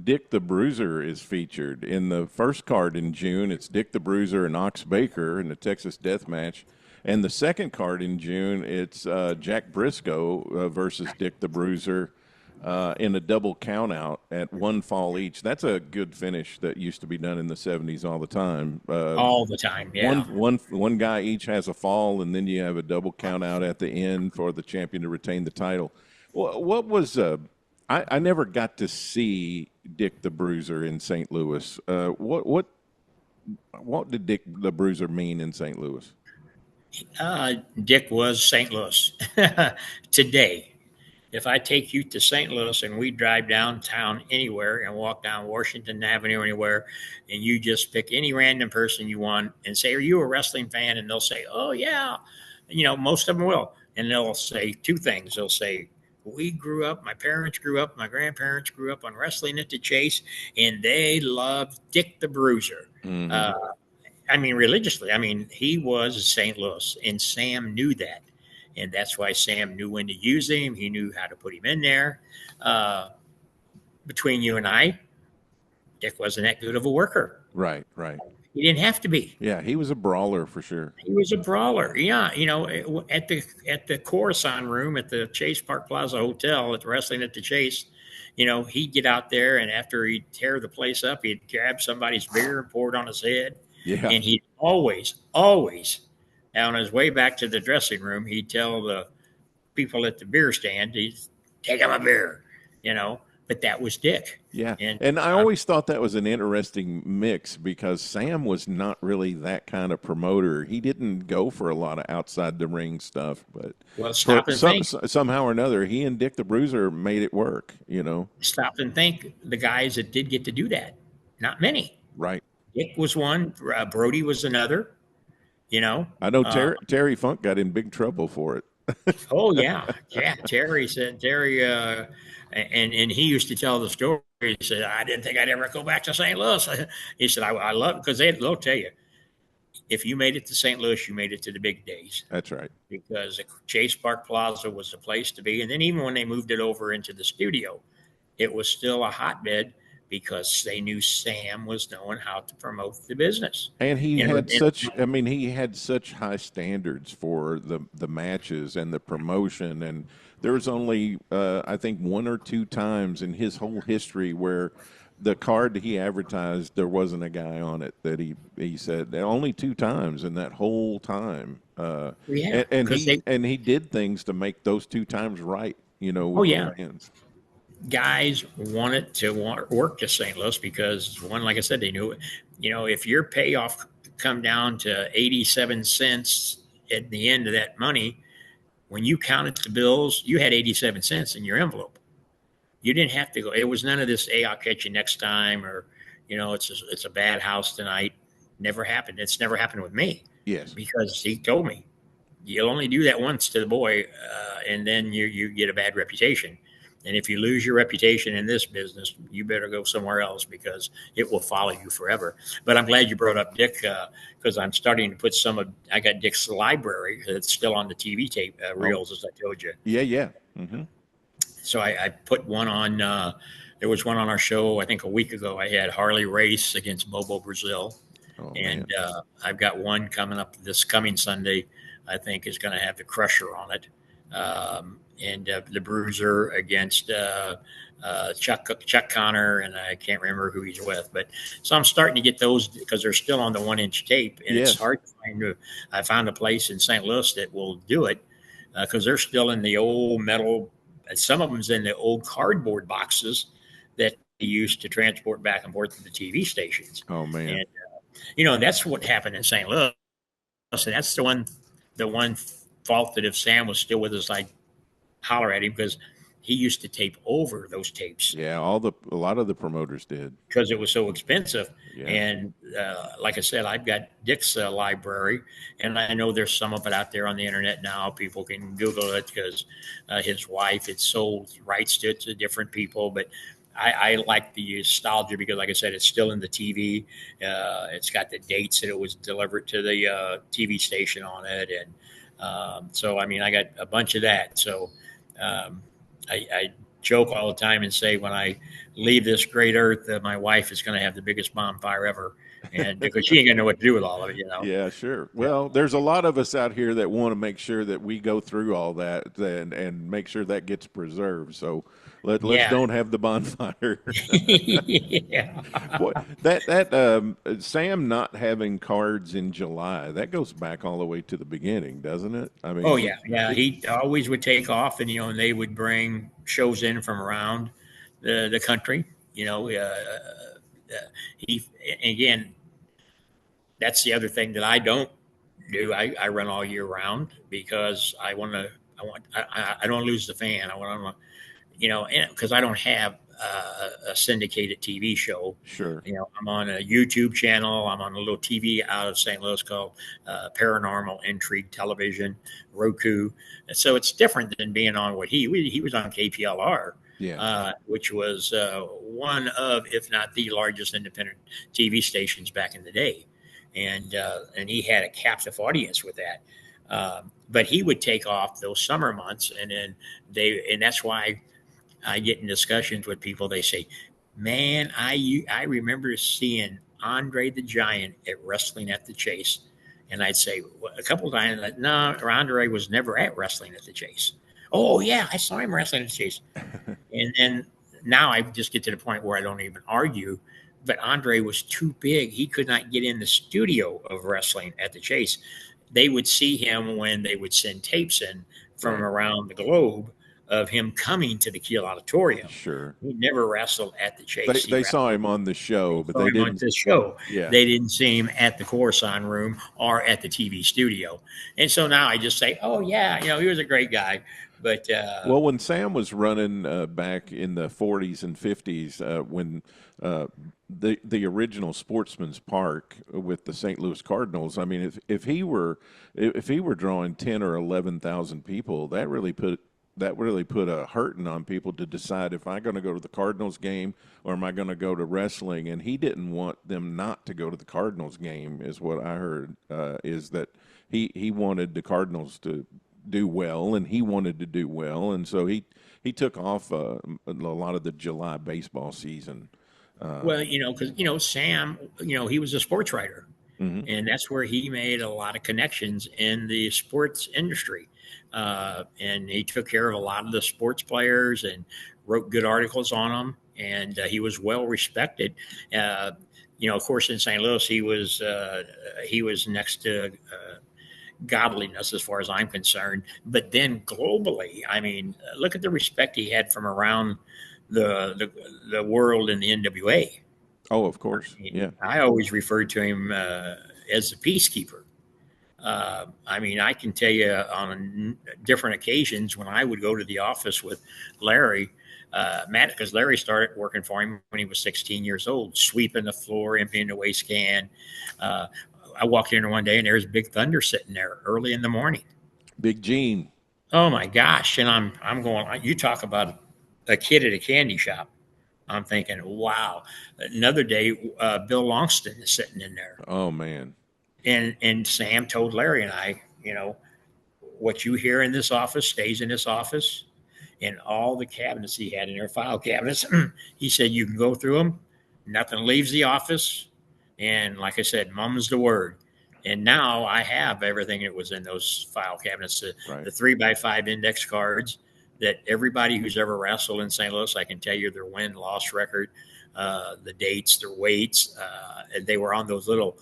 Dick the Bruiser is featured in the first card in June. It's Dick the Bruiser and Ox Baker in the Texas Death Match. And the second card in June, it's Jack Briscoe versus Dick the Bruiser in a double count out at one fall each. That's a good finish that used to be done in the 70s all the time. All the time, yeah. One guy each has a fall, and then you have a double count out at the end for the champion to retain the title. What was I never got to see Dick the Bruiser in St. Louis. What did Dick the Bruiser mean in St. Louis? Dick was St. Louis today. If I take you to St. Louis and we drive downtown anywhere and walk down Washington Avenue or anywhere, and you just pick any random person you want and say, are you a wrestling fan? And they'll say, oh, yeah. Most of them will. And they'll say two things. They'll say, my parents grew up, my grandparents grew up on wrestling at the Chase, and they loved Dick the Bruiser. Mm-hmm. Religiously. He was St. Louis, and Sam knew that. And that's why Sam knew when to use him. He knew how to put him in there. Between you and I, Dick wasn't that good of a worker. Right. He didn't have to be. Yeah, he was a brawler for sure. He was a brawler. Yeah, at the Coruscant room at the Chase Park Plaza Hotel, at the Wrestling at the Chase, he'd get out there, and after he'd tear the place up, he'd grab somebody's beer and pour it on his head. Yeah. And he'd always on his way back to the dressing room, he'd tell the people at the beer stand, he'd take him a beer, but that was Dick. Yeah. And I always thought that was an interesting mix because Sam was not really that kind of promoter. He didn't go for a lot of outside the ring stuff, but somehow or another, he and Dick the Bruiser made it work, Stop and think, the guys that did get to do that, not many. Right. Dick was one, Brody was another. I know Terry Funk got in big trouble for it. Oh yeah. Terry, and he used to tell the story. He said, I didn't think I'd ever go back to St. Louis. He said, I love it because they'll tell you, if you made it to St. Louis, you made it to the big days. That's right. Because Chase Park Plaza was the place to be. And then even when they moved it over into the studio, it was still a hotbed, because they knew Sam was knowing how to promote the business. And he had such high standards for the matches and the promotion. And there was only, I think, one or two times in his whole history where the card he advertised, there wasn't a guy on it that he said. Only two times in that whole time. And he did things to make those two times right, Hands. Guys wanted to work to St. Louis because, one, like I said, they knew it. If your payoff come down to 87 cents at the end of that money, when you counted the bills, you had 87 cents in your envelope. You didn't have to go. It was none of this, hey, I'll catch you next time, or, it's a bad house tonight. Never happened. It's never happened with me. Yes. Because he told me, you'll only do that once to the boy, and then you get a bad reputation. And if you lose your reputation in this business, you better go somewhere else because it will follow you forever. But I'm glad you brought up Dick because I'm starting to put I got Dick's library that's still on the TV tape reels, as I told you. Yeah. Mm-hmm. So I put one on, there was one on our show, I think a week ago. I had Harley Race against Bobo Brazil. And I've got one coming up this coming Sunday, I think is going to have the Crusher on it. And the Bruiser against Chuck Connor, and I can't remember who he's with. But so I'm starting to get those because they're still on the 1-inch tape, and It's hard to find. I found a place in St. Louis that will do it because they're still in the old metal. Some of them's in the old cardboard boxes that they used to transport back and forth to the TV stations. Oh man! And that's what happened in St. Louis. so that's the one fault that if Sam was still with us, I'd holler at him because he used to tape over those tapes. Yeah, a lot of the promoters did because it was so expensive. Yeah. And like I said, I've got Dick's library, and I know there's some of it out there on the internet now. People can Google it because his wife had sold rights to it to different people. But I like the nostalgia because, like I said, it's still in the TV. It's got the dates that it was delivered to the TV station on it. And so, I mean, I got a bunch of that. So I joke all the time and say when I leave this great earth, my wife is going to have the biggest bonfire ever, and because she ain't gonna know what to do with all of it, Yeah, sure. Well, there's a lot of us out here that want to make sure that we go through all that and make sure that gets preserved. So let's don't have the bonfire. Yeah. Boy, that Sam not having cards in July, that goes back all the way to the beginning, doesn't it? I mean, Oh yeah. He always would take off, and and they would bring shows in from around the country. He again. That's the other thing that I don't do. I run all year round because I don't lose the fan. I want to, because I don't have a syndicated TV show. Sure. I'm on a YouTube channel. I'm on a little TV out of St. Louis called Paranormal Intrigue Television, Roku. And so it's different than being on what he was on KPLR. Yeah. Which was one of, if not the largest independent TV stations back in the day. And he had a captive audience with that. But he would take off those summer months, and then that's why I get in discussions with people. They say, man, I remember seeing Andre the Giant at Wrestling at the Chase. And I'd say a couple of times, no, Andre was never at Wrestling at the Chase. Oh, yeah, I saw him wrestling at the Chase. And then now I just get to the point where I don't even argue. But Andre was too big. He could not get in the studio of Wrestling at the Chase. They would see him when they would send tapes in from around the globe of him coming to the Kiel Auditorium. Sure. He never wrestled at the Chase. They saw him on the show, but they didn't. On the show. Yeah. They didn't see him at the Coruscant room or at the TV studio. And so now I just say, oh, yeah, he was a great guy. But well, when Sam was running back in the 40s and 50s, when the original Sportsman's Park with the St. Louis Cardinals, I mean, if he were drawing 10 or 11,000 people, that really put a hurting on people to decide if I'm going to go to the Cardinals game or am I going to go to wrestling. And he didn't want them not to go to the Cardinals game, is what I heard. Is that he wanted the Cardinals to do well, and he wanted to do well, and so he took off a lot of the July baseball season. Well, because Sam, he was a sports writer, and that's where he made a lot of connections in the sports industry, and he took care of a lot of the sports players and wrote good articles on them, and he was well respected. Of course, in St. Louis, he was next to godliness as far as I'm concerned. But then globally, I mean, look at the respect he had from around the world in the NWA. Oh, of course. Yeah. I always referred to him as a peacekeeper. I mean, I can tell you on different occasions when I would go to the office with Larry, Matt, because Larry started working for him when he was 16 years old, sweeping the floor, emptying the waste can. I walked in there one day and there's Big Thunder sitting there early in the morning. Big Gene. Oh my gosh. And I'm going, you talk about a kid at a candy shop. I'm thinking, wow. Another day, Bill Longston is sitting in there. Oh man. And Sam told Larry and I, what you hear in this office stays in this office. And all the cabinets he had in there, file cabinets, he said, you can go through them. Nothing leaves the office. And like I said, mum's the word. And now I have everything that was in those file cabinets, the 3x5 index cards that everybody who's ever wrestled in St. Louis, I can tell you their win-loss record, the dates, their weights. And they were on those little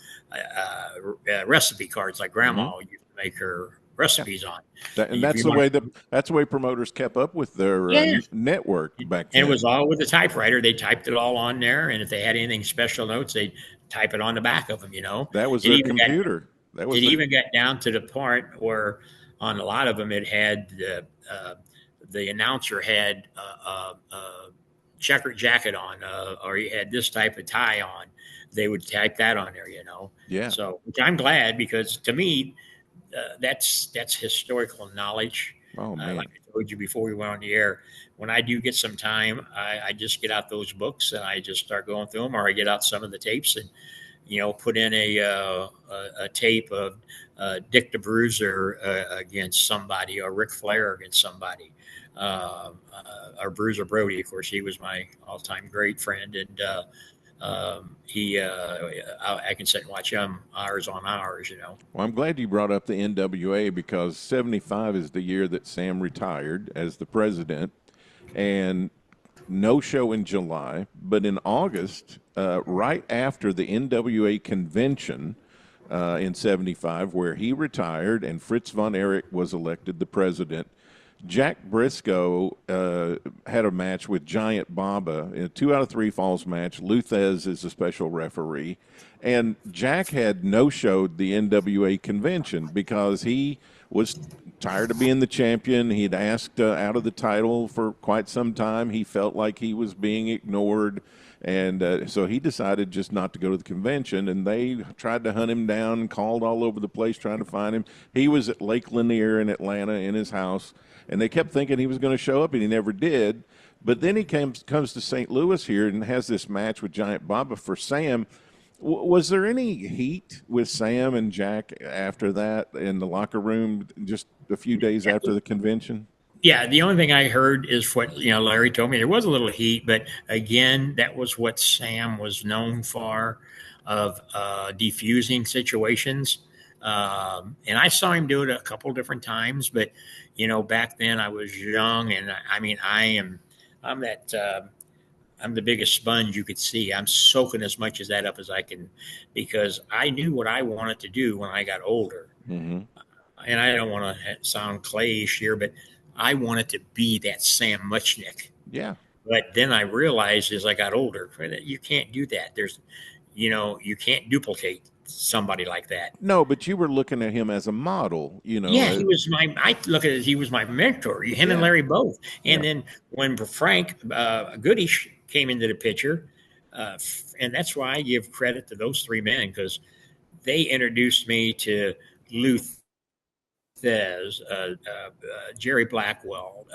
recipe cards like Grandma used to make her recipes on. That's the way promoters kept up with their network back then. And it was all with the typewriter. They typed it all on there. And if they had anything special notes, they'd type it on the back of them, That was their computer. It even got down to the part where on a lot of them it had the announcer had a checkered jacket on, or he had this type of tie on. They would type that on there, Yeah. So, which I'm glad, because to me, that's historical knowledge. Oh, man. Like I told you before we went on the air, when I do get some time, I just get out those books and I just start going through them, or I get out some of the tapes and put in a tape of Dick the Bruiser against somebody, or Ric Flair against somebody, or Bruiser Brody. Of course, he was my all-time great friend, and I can sit and watch him hours on hours. Well, I'm glad you brought up the NWA, because 75 is the year that Sam retired as the president, and no show in July, but in August, right after the NWA convention in 75, where he retired and Fritz von Erich was elected the president, Jack Briscoe had a match with Giant Baba, in a 2 out of 3 falls match. Lou Thesz is a special referee. And Jack had no-showed the NWA convention because he was tired of being the champion. He'd asked out of the title for quite some time. He felt like he was being ignored. And so he decided just not to go to the convention, and they tried to hunt him down and called all over the place trying to find him. He was at Lake Lanier in Atlanta in his house, and they kept thinking he was going to show up, and he never did. But then he comes to St. Louis here and has this match with Giant Baba for Sam. Was there any heat with Sam and Jack after that in the locker room just a few days after the convention? Yeah, the only thing I heard is what Larry told me. There was a little heat, but again, that was what Sam was known for, of defusing situations. And I saw him do it a couple different times, but back then I was young, and I'm the biggest sponge you could see. I'm soaking as much of that up as I can, because I knew what I wanted to do when I got older. Mm-hmm. And I don't want to sound clayish here, but I wanted to be that Sam Muchnick. Yeah. But then I realized as I got older, you can't do that. You can't duplicate somebody like that. No, but you were looking at him as a model, Yeah, I look at it as he was my mentor, him and Larry both. And then when Frank Goodish came into the picture, and that's why I give credit to those three men, because they introduced me to Lou Thesz, Jerry Blackwell,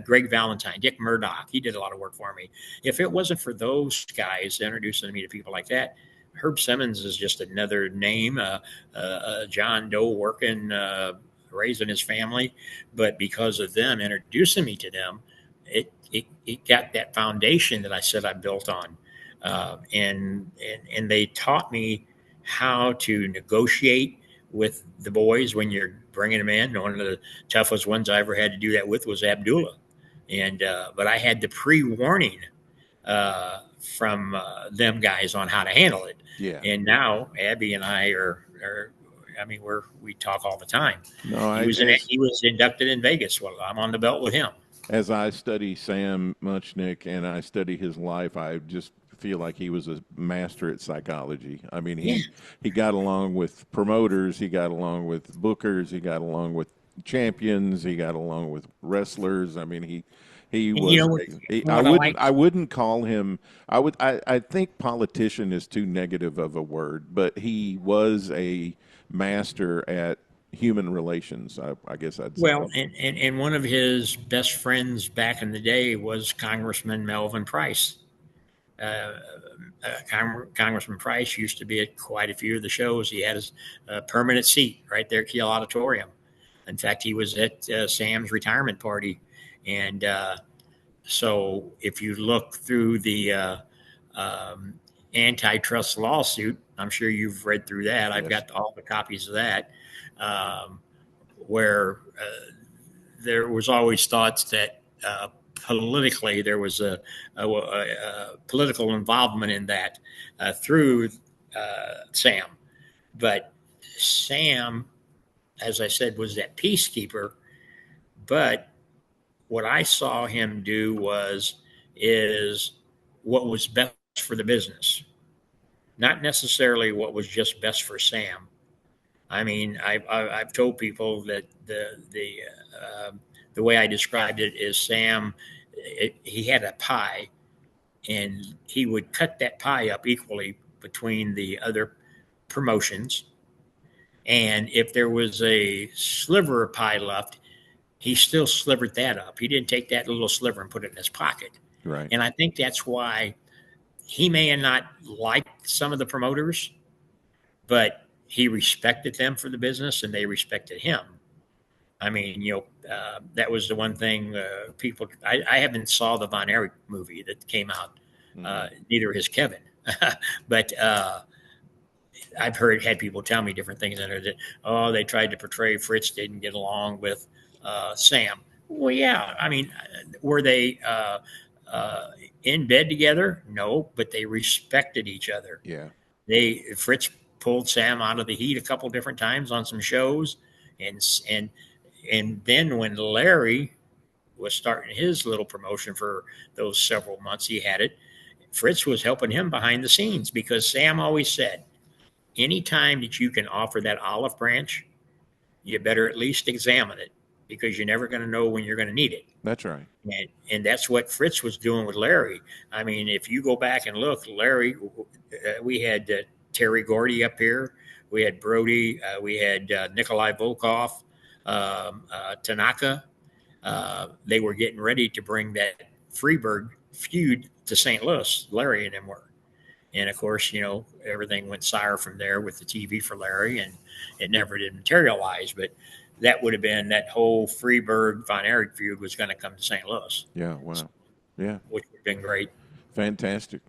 Greg Valentine, Dick Murdoch. He did a lot of work for me. If it wasn't for those guys introducing me to people like that, Herb Simmons is just another name, John Doe working, raising his family. But because of them introducing me to them, it got that foundation that I said I built on. And they taught me how to negotiate with the boys when you're bringing them in. One of the toughest ones I ever had to do that with was Abdullah. But I had the pre-warning from them guys on how to handle it. Yeah. And now Abby and I we talk all the time. No, he was inducted in Vegas. Well, I'm on the belt with him. As I study Sam Muchnick and I study his life, I just feel like he was a master at psychology. I mean, he got along with promoters, he got along with bookers, he got along with champions, he got along with wrestlers. I mean, he was. I wouldn't call him. I think politician is too negative of a word, but he was a master at human relations. I guess I'd say. Well, and one of his best friends back in the day was Congressman Melvin Price. Congressman Price used to be at quite a few of the shows. He had his permanent seat right there at Kiel Auditorium. In fact, he was at Sam's retirement party. And so if you look through the antitrust lawsuit, I'm sure you've read through that. I've got all the copies of that, where there was always thoughts that politically there was a political involvement in that through Sam. But Sam, as I said, was that peacekeeper. But what I saw him do is what was best for the business, not necessarily what was just best for Sam. I mean, I've told people that the way I described it is Sam. He had a pie, and he would cut that pie up equally between the other promotions. And if there was a sliver of pie left, he still slivered that up. He didn't take that little sliver and put it in his pocket. Right. And I think that's why he may have not liked some of the promoters, but he respected them for the business and they respected him. I mean, that was the one thing people. I haven't saw the Von Erich movie that came out. Neither has Kevin, but I've had people tell me different things in there that they tried to portray Fritz didn't get along with Sam. Well, yeah, I mean, were they in bed together? No, but they respected each other. Yeah. Fritz pulled Sam out of the heat a couple different times on some shows, and then when Larry was starting his little promotion for those several months he had it, Fritz was helping him behind the scenes because Sam always said, anytime that you can offer that olive branch, you better at least examine it because you're never going to know when you're going to need it. That's right. And that's what Fritz was doing with Larry. I mean, if you go back and look, Larry, we had Terry Gordy up here. We had Brody. We had Nikolai Volkov, Tanaka. They were getting ready to bring that Freeburg feud to St. Louis. Larry and them were. And of course, everything went sour from there with the TV for Larry, and it never did materialize. But that would have been that whole Freeburg Von Erich feud was going to come to St. Louis. Yeah. Wow. Yeah. Which would have been great. Fantastic.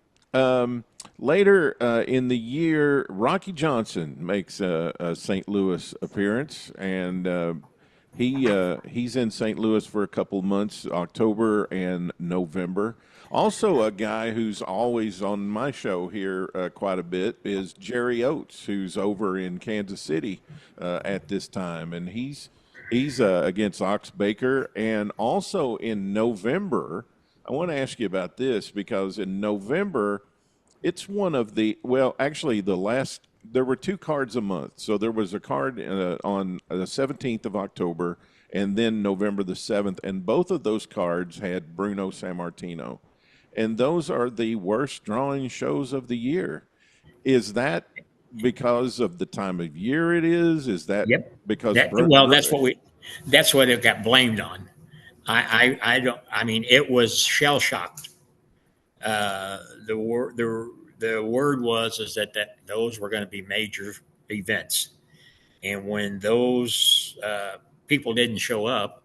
Later in the year, Rocky Johnson makes a St. Louis appearance, and he's in St. Louis for a couple months, October and November. Also, a guy who's always on my show here quite a bit is Jerry Oates, who's over in Kansas City at this time, and he's against Ox Baker. And also in November, I want to ask you about this because in November, it's one of the actually there were two cards a month. So there was a card on the 17th of October and then November the 7th, and both of those cards had Bruno Sammartino. And those are the worst drawing shows of the year. Is that because of the time of year it is? Is that because that's what it got blamed on. I mean, it was shell shocked. The word was that those were going to be major events. And when those people didn't show up,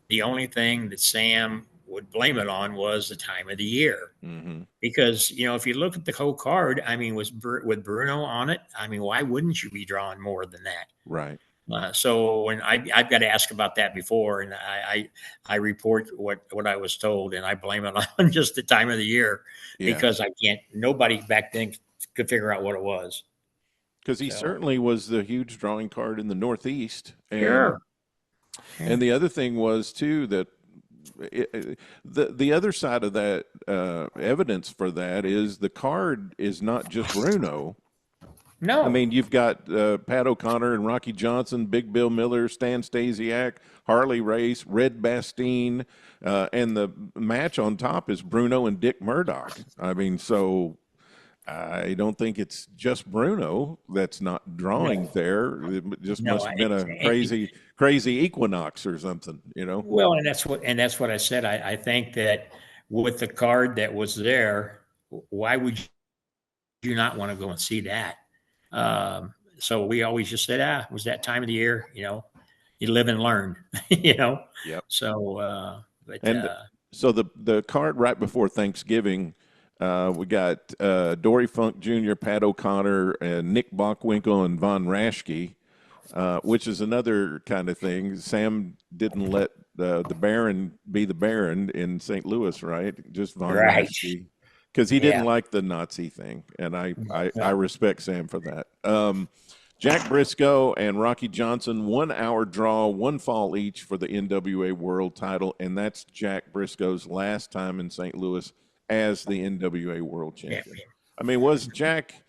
the only thing that Sam would blame it on was the time of the year. Mm-hmm. Because, if you look at the whole card, I mean, with Bruno on it, I mean, why wouldn't you be drawing more than that? Right. So when I've got to ask about that before, and I report what I was told, and I blame it on just the time of the year because nobody back then could figure out what it was. Because he certainly was the huge drawing card in the Northeast. And, sure. And the other thing was, too, that the other side of that evidence for that is the card is not just Bruno. No. I mean, you've got Pat O'Connor and Rocky Johnson, Big Bill Miller, Stan Stasiak, Harley Race, Red Bastine, and the match on top is Bruno and Dick Murdoch. I mean, so I don't think it's just Bruno that's not drawing there. It just must have been a crazy equinox or something, Well, and that's what I said. I think that with the card that was there, why would you not want to go and see that? So we always just said, it was that time of the year, you live and learn, Yep. So, so the card right before Thanksgiving, we got Dory Funk Jr., Pat O'Connor, and Nick Bockwinkel and Von Raschke, which is another kind of thing. Sam didn't let the Baron be the Baron in St. Louis, right? Just Von Raschke. Because he didn't like the Nazi thing, and I respect Sam for that. Jack Briscoe and Rocky Johnson, 1 hour draw, 1 fall each for the NWA World title, and that's Jack Briscoe's last time in St. Louis as the NWA World Champion. I mean, was Jack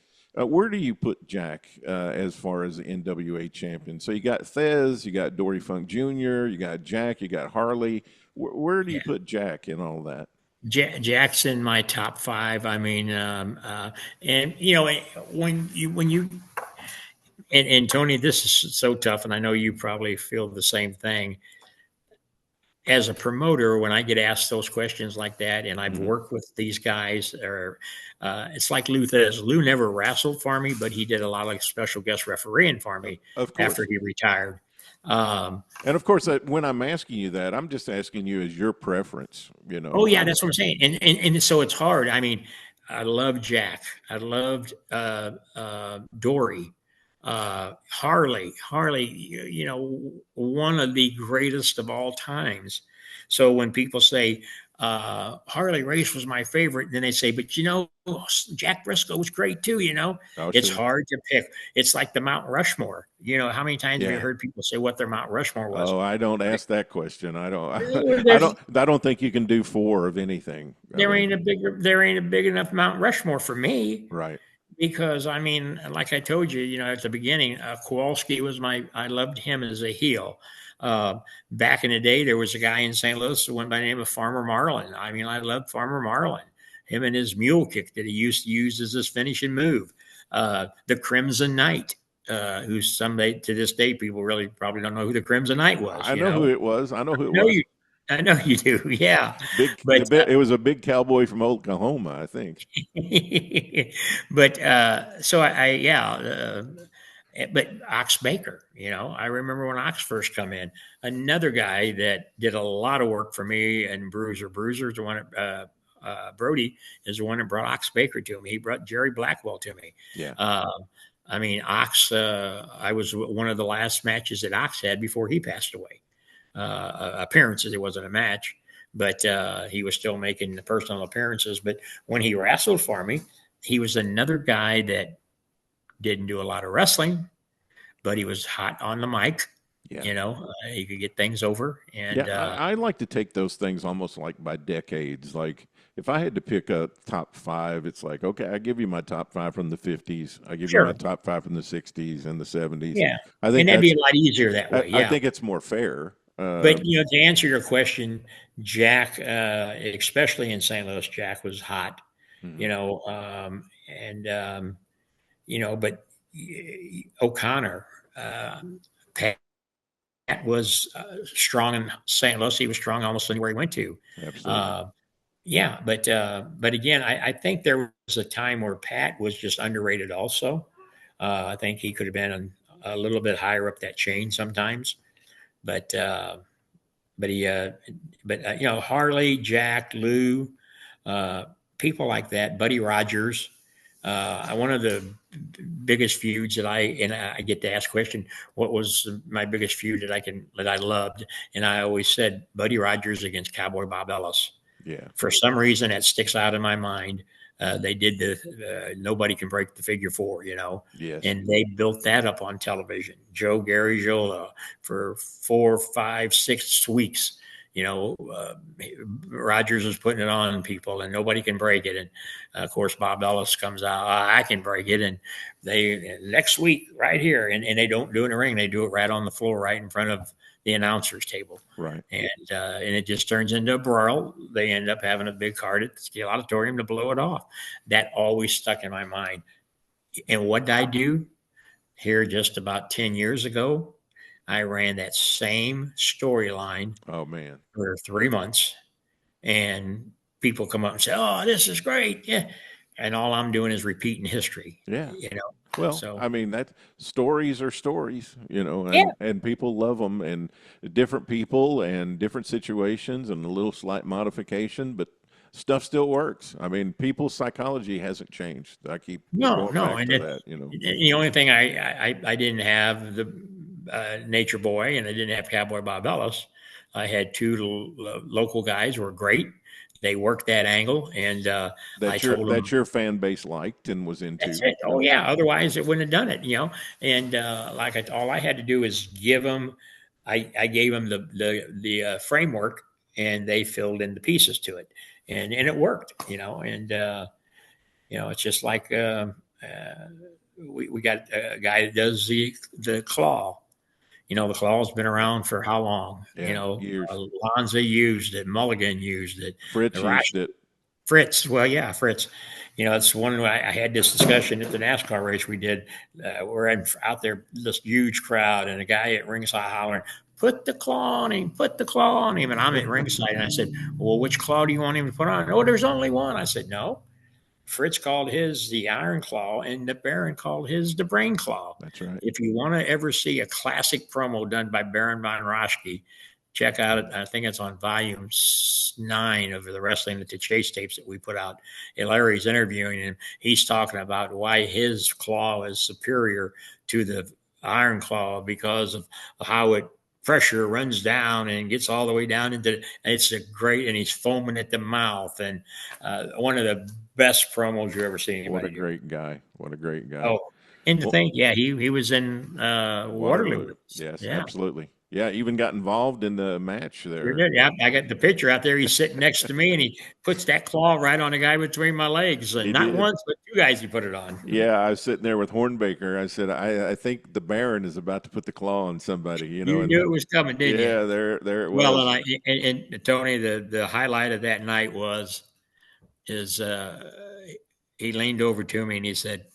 Where do you put Jack as far as the NWA champion? So you got Thez, you got Dory Funk Jr., you got Jack, you got Harley. Where do you put Jack in all that? Jack's in my top five. I mean, and when you and Tony, this is so tough, and I know you probably feel the same thing. As a promoter, when I get asked those questions like that, and I've worked with these guys, or it's like Lou Thez. Lou never wrestled for me, but he did a lot of special guest refereeing for me after he retired. And of course, when I'm asking you that, I'm just asking you as your preference. Oh yeah, that's what I'm saying. And so it's hard. I mean, I love Jack. I loved Dory. Harley, one of the greatest of all times. So when people say Harley Race was my favorite, then they say, but Jack Briscoe was great too. It's hard to pick. It's like the Mount Rushmore. How many times have you heard people say what their Mount Rushmore was? Oh, I don't ask that question. I don't think you can do 4 of anything. There ain't a big enough Mount Rushmore for me. Right. Because, I mean, like I told you, at the beginning, Kowalski was I loved him as a heel. Back in the day, there was a guy in St. Louis who went by the name of Farmer Marlin. I mean, I loved Farmer Marlin. Him and his mule kick that he used to use as his finishing move. The Crimson Knight, who someday, to this day, people really probably don't know who the Crimson Knight was. I know who it was. I know who it was. I know you do, yeah. It was a big cowboy from Oklahoma, I think. But but Ox Baker, I remember when Ox first come in, another guy that did a lot of work for me, and Bruiser's the one that, Brody is the one that brought Ox Baker to me. He brought Jerry Blackwell to me. Yeah. I mean, Ox, I was one of the last matches that Ox had before he passed away. Appearances. It wasn't a match, but he was still making the personal appearances. But when he wrestled for me, he was another guy that didn't do a lot of wrestling, but he was hot on the mic. Yeah. He could get things over. And I like to take those things almost like by decades. Like if I had to pick a top 5, it's like, okay, I give you my top 5 from the 50s. I give you my top 5 from the 60s and the 70s. Yeah. I think that'd be a lot easier that way. I think it's more fair. But to answer your question, Jack, especially in St. Louis, Jack was hot. But O'Connor, Pat was strong in St. Louis. He was strong almost anywhere he went to. Absolutely. But again, I think there was a time where Pat was just underrated. Also, I think he could have been a little bit higher up that chain sometimes. But Harley, Jack, Lou, people like that, Buddy Rogers. One of the biggest feuds that I get to ask question, what was my biggest feud that I loved? And I always said Buddy Rogers against Cowboy Bob Ellis. Yeah. For some reason that sticks out in my mind. They did the nobody can break the figure 4, Yes. And they built that up on television. Joe Garagiola for 4, 5, 6 weeks. Rogers was putting it on people, and nobody can break it. And of course, Bob Ellis comes out, I can break it. And they next week right here, and they don't do it in the ring; they do it right on the floor, right in front of the announcer's table. Right. And it just turns into a brawl. They end up having a big card at the Steel Auditorium to blow it off. That always stuck in my mind. And what did I do? Here just about 10 years ago, I ran that same storyline. Oh, man. For 3 months. And people come up and say, oh, this is great. Yeah. And all I'm doing is repeating history. Yeah. Well, I mean, that stories are stories, and people love them, and different people and different situations and a little slight modification, but stuff still works. I mean, people's psychology hasn't changed. I keep going back to that. The only thing I didn't have the Nature Boy, and I didn't have Cowboy Bob Ellis. I had 2 local guys who were great. They worked that angle, and that your fan base liked and was into. That's it. Oh yeah, otherwise it wouldn't have done it, And all I had to do is give them. I gave them the framework, and they filled in the pieces to it, and it worked, And it's just like we got a guy that does the claw. The claw's been around for how long? Yeah, years. Lanza used it, Mulligan used it, Fritz used it. Fritz. Well, yeah, Fritz. It's one. I had this discussion at the NASCAR race we did. We're out there, this huge crowd, and a guy at ringside hollering, "Put the claw on him! Put the claw on him!" And I'm at ringside, and I said, "Well, which claw do you want him to put on?" "Oh, there's only one." I said, "No. Fritz called his the Iron Claw, and the Baron called his the Brain Claw." That's right. If you want to ever see a classic promo done by Baron von Raschke, check out it. I think it's on volume 9 of the Wrestling at the Chase tapes that we put out. And Larry's interviewing him. He's talking about why his claw is superior to the Iron Claw because of how it pressure runs down and gets all the way down into. It's a great, and he's foaming at the mouth, and one of the best promos you ever seen. What a great guy! What a great guy! Oh, and to think, he was in Waterloo. Yes, yeah. Absolutely. Yeah, even got involved in the match there. Sure did. Yeah, I got the picture out there. He's sitting next to me, and he puts that claw right on the guy between my legs. And not once, but 2 guys he put it on. Yeah, I was sitting there with Hornbaker. I said, I think the Baron is about to put the claw on somebody. You knew it was coming, didn't you? Yeah, there it was. Well, and Tony, the highlight of that night is he leaned over to me and he said,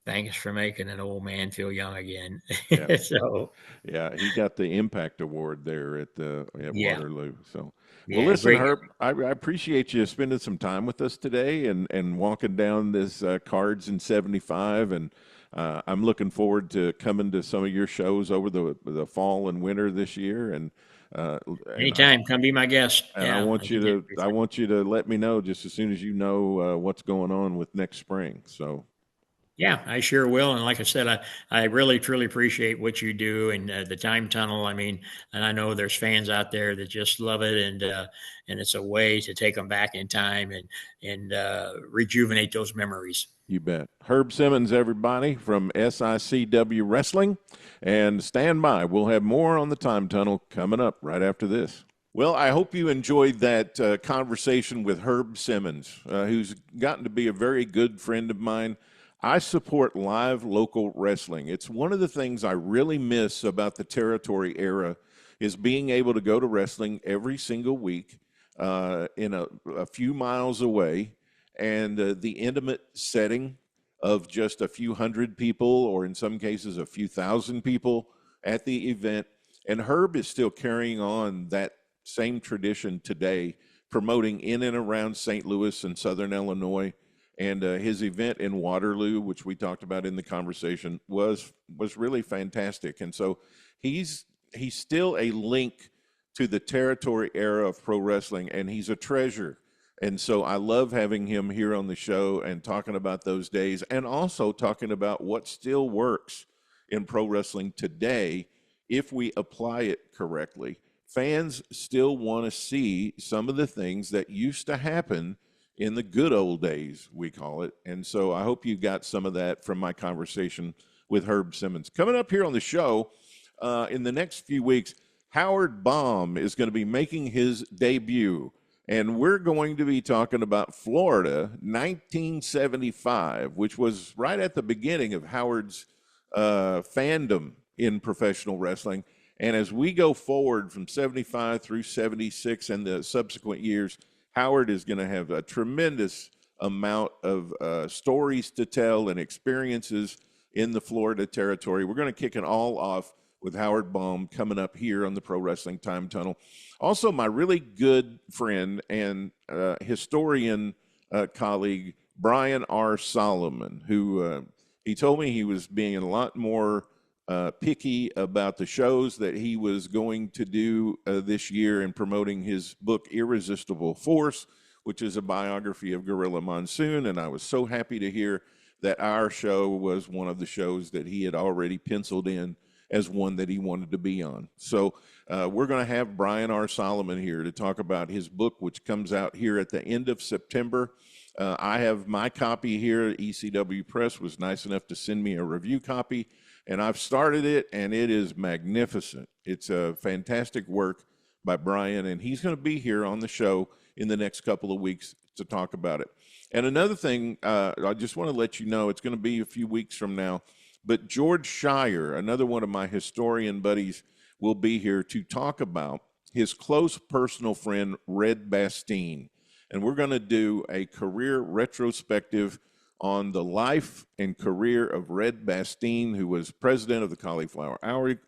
"Thanks for making an old man feel young again." Yeah. So yeah, he got the Impact Award there at Waterloo. So, well, Yeah, listen, great. Herb, I appreciate you spending some time with us today and walking down this Cards in 75. And I'm looking forward to coming to some of your shows over the fall and winter this year. And Anytime, come be my guest. And I want you to let me know just as soon as you know what's going on with next spring. So. Yeah, I sure will. And like I said, I really, truly appreciate what you do and the Time Tunnel. I mean, and I know there's fans out there that just love it. And it's a way to take them back in time and rejuvenate those memories. You bet. Herb Simmons, everybody, from SICW Wrestling. And stand by. We'll have more on the Time Tunnel coming up right after this. Well, I hope you enjoyed that conversation with Herb Simmons, who's gotten to be a very good friend of mine. I support live local wrestling. It's one of the things I really miss about the territory era is being able to go to wrestling every single week in a few miles away, and the intimate setting of just a few hundred people, or in some cases a few thousand people at the event. And Herb is still carrying on that same tradition today, promoting in and around St. Louis and Southern Illinois. And his event in Waterloo, which we talked about in the conversation, was really fantastic. And so he's still a link to the territory era of pro wrestling, and he's a treasure. And so I love having him here on the show and talking about those days, and also talking about what still works in pro wrestling today if we apply it correctly. Fans still want to see some of the things that used to happen in the good old days, we call it. And so I hope you got some of that from my conversation with Herb Simmons. Coming up here on the show in the next few weeks, Howard Baum is going to be making his debut. And we're going to be talking about Florida 1975, which was right at the beginning of Howard's fandom in professional wrestling. And as we go forward from 75 through 76 and the subsequent years, Howard is going to have a tremendous amount of stories to tell and experiences in the Florida territory. We're going to kick it all off with Howard Baum coming up here on the Pro Wrestling Time Tunnel. Also, my really good friend and historian colleague, Brian R. Solomon, who he told me he was being a lot more picky about the shows that he was going to do this year in promoting his book, Irresistible Force, which is a biography of Gorilla Monsoon. And I was so happy to hear that our show was one of the shows that he had already penciled in as one that he wanted to be on. So we're going to have Brian R. Solomon here to talk about his book, which comes out here at the end of September. I have my copy here. ECW Press was nice enough to send me a review copy, and I've started it, and it is magnificent. It's a fantastic work by Brian, and he's going to be here on the show in the next couple of weeks to talk about it. And another thing, I just want to let you know, it's going to be a few weeks from now, but George Shire, another one of my historian buddies, will be here to talk about his close personal friend, Red Bastine. And we're going to do a career retrospective on the life and career of Red Bastine, who was president of the Caulflower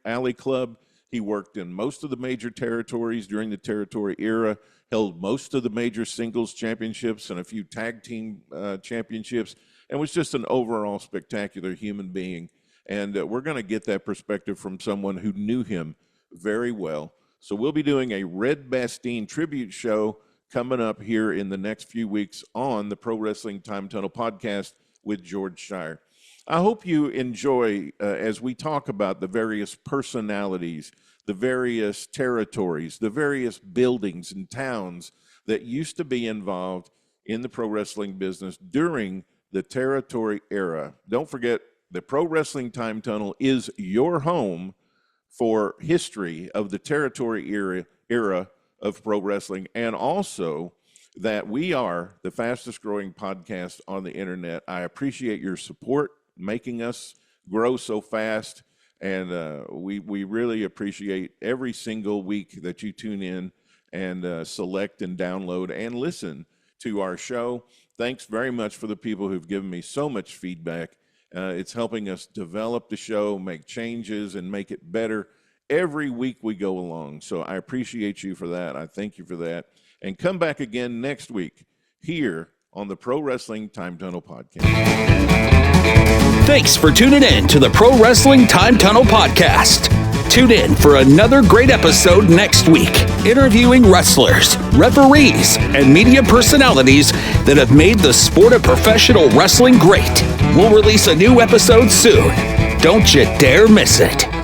Alley Club. He worked in most of the major territories during the territory era, held most of the major singles championships and a few tag team championships, and was just an overall spectacular human being. And we're going to get that perspective from someone who knew him very well. So we'll be doing a Red Bastine tribute show coming up here in the next few weeks on the Pro Wrestling Time Tunnel podcast with George Shire. I hope you enjoy as we talk about the various personalities, the various territories, the various buildings and towns that used to be involved in the pro wrestling business during the territory era. Don't forget, the Pro Wrestling Time Tunnel is your home for history of the territory era of pro wrestling, and also that we are the fastest growing podcast on the internet. I appreciate your support, making us grow so fast. And we really appreciate every single week that you tune in and select and download and listen to our show. Thanks very much for the people who've given me so much feedback. It's helping us develop the show, make changes, and make it better every week we go along. So I appreciate you for that. I thank you for that. And come back again next week here on the Pro Wrestling Time Tunnel podcast. Thanks for tuning in to the Pro Wrestling Time Tunnel podcast. Tune in for another great episode next week, interviewing wrestlers, referees, and media personalities that have made the sport of professional wrestling great. We'll release a new episode soon. Don't you dare miss it.